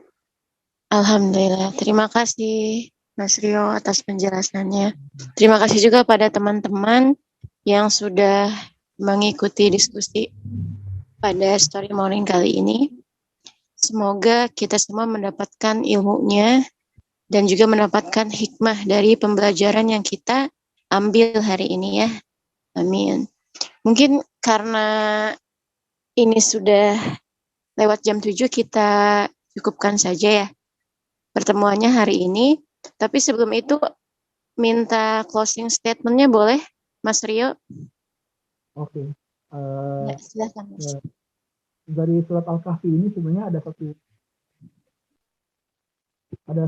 [SPEAKER 2] alhamdulillah. Terima kasih Mas Rio atas penjelasannya. Terima kasih juga pada teman-teman yang sudah mengikuti diskusi pada Story Morning kali ini. Semoga kita semua mendapatkan ilmunya dan juga mendapatkan hikmah dari pembelajaran yang kita ambil hari ini ya. Amin. Mungkin karena ini sudah lewat jam 7, kita cukupkan saja ya pertemuannya hari ini. Tapi sebelum itu minta closing statement-nya boleh Mas Rio?
[SPEAKER 1] Oke.
[SPEAKER 2] Ya, silakan Mas.
[SPEAKER 1] Dari surat Al-Kahfi ini sebenarnya ada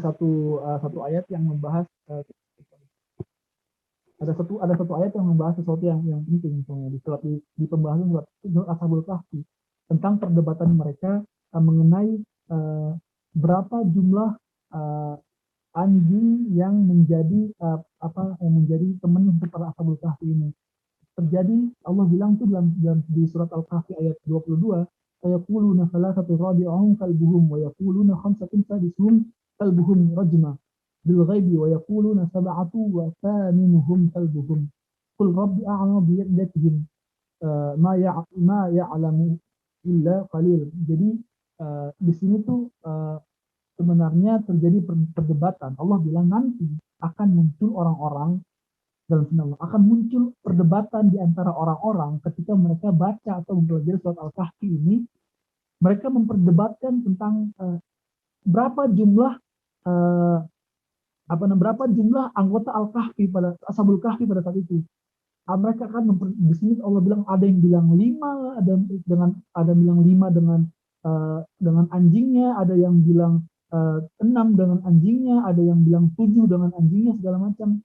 [SPEAKER 1] satu ayat yang membahas ada satu ayat yang membahas sesuatu yang penting misalnya di pembahasan surat Ashabul Kahfi tentang perdebatan mereka mengenai berapa jumlah anjing yang menjadi teman untuk para Ashabul Kahfi ini. Terjadi Allah bilang tuh dalam di surat Al-Kahfi ayat 22, ayaquluna salasatu rabi'uhum kalbuhum wa yaquluna khamsatun sadisuhum kalbuhum rajma bil ghaibi wa yaquluna sab'atu wa thaminuhum kalbuhum qul rabbi a'lamu bi iddatihim ma ya'lamu illa qalil. Jadi di sini tuh sebenarnya terjadi perdebatan. Allah bilang nanti akan muncul orang-orang dalam final akan muncul perdebatan di antara orang-orang ketika mereka baca atau mempelajari surat Al-Kahfi ini. Mereka memperdebatkan tentang berapa jumlah anggota Al-Kahfi pada Ashabul Kahfi pada saat itu. Mereka akan di sini Allah bilang ada yang bilang 5, ada yang bilang 5 dengan anjingnya, ada yang bilang 6 dengan anjingnya, ada yang bilang 7 dengan anjingnya, segala macam.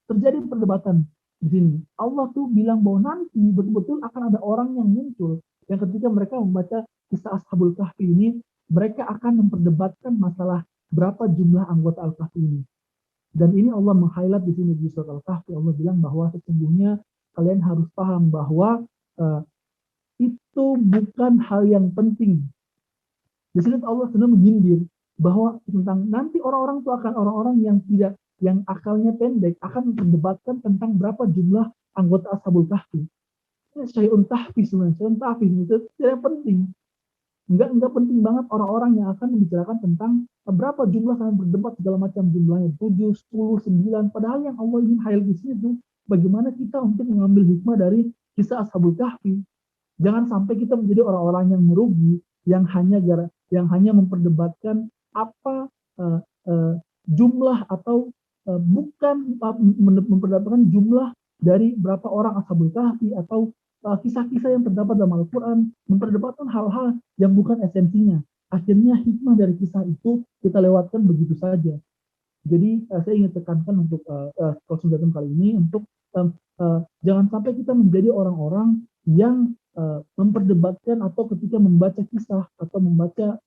[SPEAKER 1] Terjadi perdebatan di sini. Allah tuh bilang bahwa nanti betul-betul akan ada orang yang muncul yang ketika mereka membaca kisah Ashabul Kahfi ini, mereka akan memperdebatkan masalah berapa jumlah anggota Al-Kahfi ini. Dan ini Allah meng-highlight di sini di surat Al-Kahfi. Allah bilang bahwa sesungguhnya kalian harus paham bahwa itu bukan hal yang penting. Di sini Allah sudah menyindir bahwa tentang nanti orang-orang itu akan orang-orang yang akalnya pendek akan memperdebatkan tentang berapa jumlah anggota Ashabul Kahfi. Ini syai'un tahfiz sebenarnya, syai'un tahfiz itu tidak penting. Enggak penting banget orang-orang yang akan membicarakan tentang berapa jumlah kalian berdebat segala macam jumlahnya 7, 10, 9. Padahal yang Allah ingin highlight di sini itu bagaimana kita untuk mengambil hikmah dari kisah Ashabul Kahfi. Jangan sampai kita menjadi orang-orang yang merugi, yang hanya memperdebatkan apa jumlah atau bukan memperdebatkan jumlah dari berapa orang Ashabul Kahfi atau kisah-kisah yang terdapat dalam Al-Quran, memperdebatkan hal-hal yang bukan esensinya. Akhirnya hikmah dari kisah itu kita lewatkan begitu saja. Jadi saya ingin tekankan untuk konsultasi kali ini untuk jangan sampai kita menjadi orang-orang yang memperdebatkan atau ketika membaca kisah atau membaca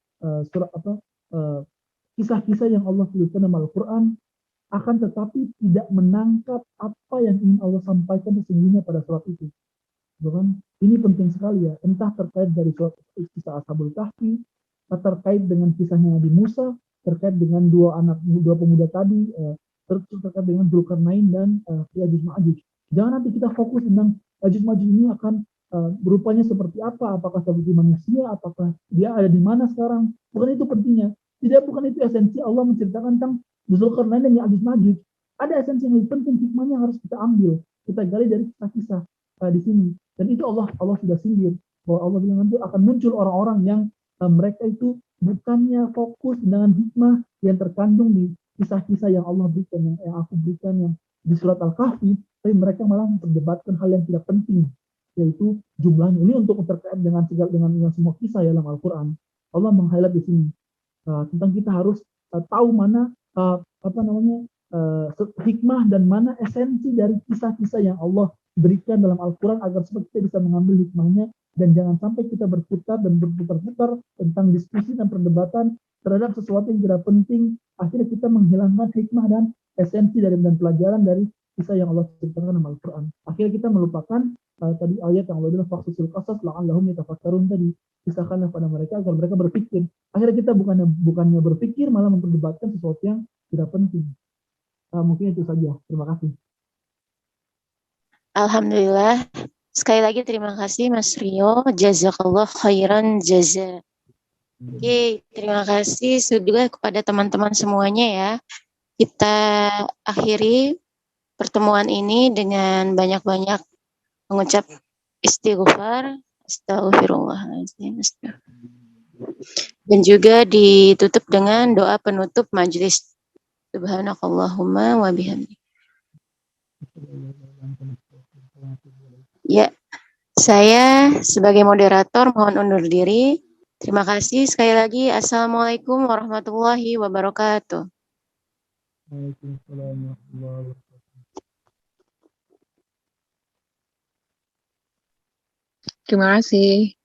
[SPEAKER 1] kisah-kisah yang Allah tuliskan dalam Al-Quran, akan tetapi tidak menangkap apa yang ingin Allah sampaikan sesungguhnya pada surat itu. Bukan? Ini penting sekali ya, entah terkait dari surat kisah Ashabul Kahfi, terkait dengan kisahnya Nabi Musa, terkait dengan dua pemuda tadi, terkait dengan Dzulkarnain dan Ya'juj Ma'juj. Jangan nanti kita fokus tentang Ya'juj Ma'juj ini akan berupanya seperti apa, apakah seperti manusia, apakah dia ada di mana sekarang. Bukan itu pentingnya. Bukan itu esensi Allah menceritakan tentang Dzulkarnain dan Ya'juj Ma'juj. Ada esensi yang lebih penting, hikmahnya harus kita ambil, kita gali dari kisah-kisah di sini. Dan itu Allah sudah sindir bahwa Allah bilang nanti akan muncul orang-orang yang mereka itu bukannya fokus dengan hikmah yang terkandung di kisah-kisah yang Allah berikan, yang aku berikan yang di surat Al-Kahfi, tapi mereka malah memperdebatkan hal yang tidak penting, yaitu jumlahnya. Ini untuk terkait dengan semua kisah dalam Al-Quran. Allah meng-highlight di sini tentang kita harus tahu mana hikmah dan mana esensi dari kisah-kisah yang Allah berikan dalam Al-Quran agar supaya kita bisa mengambil hikmahnya dan jangan sampai kita berputar dan berputar-putar tentang diskusi dan perdebatan terhadap sesuatu yang tidak penting. Akhirnya kita menghilangkan hikmah dan esensi dari dan pelajaran dari kisah yang Allah ceritakan dalam Al-Quran. Akhirnya kita melupakan tadi ayat yang Allah bilang faqsusil qasas la'allahum yatafakkarun tadi, kisahkanlah pada mereka agar mereka berpikir. Akhirnya kita bukannya berpikir malah memperdebatkan sesuatu yang tidak penting. Mungkin itu saja. Terima kasih.
[SPEAKER 2] Alhamdulillah. Sekali lagi terima kasih Mas Rio. Jazakallah khairan jaza. Oke, terima kasih juga kepada teman-teman semuanya ya. Kita akhiri pertemuan ini dengan banyak-banyak mengucap istighfar, astagfirullahaladzim, dan juga ditutup dengan doa penutup majelis. Subhanakallahumma wa bihamdik. Ya, saya sebagai moderator mohon undur diri. Terima kasih sekali lagi. Assalamualaikum warahmatullahi wabarakatuh.
[SPEAKER 1] Waalaikumsalam warahmatullahi wabarakatuh.
[SPEAKER 6] Terima kasih.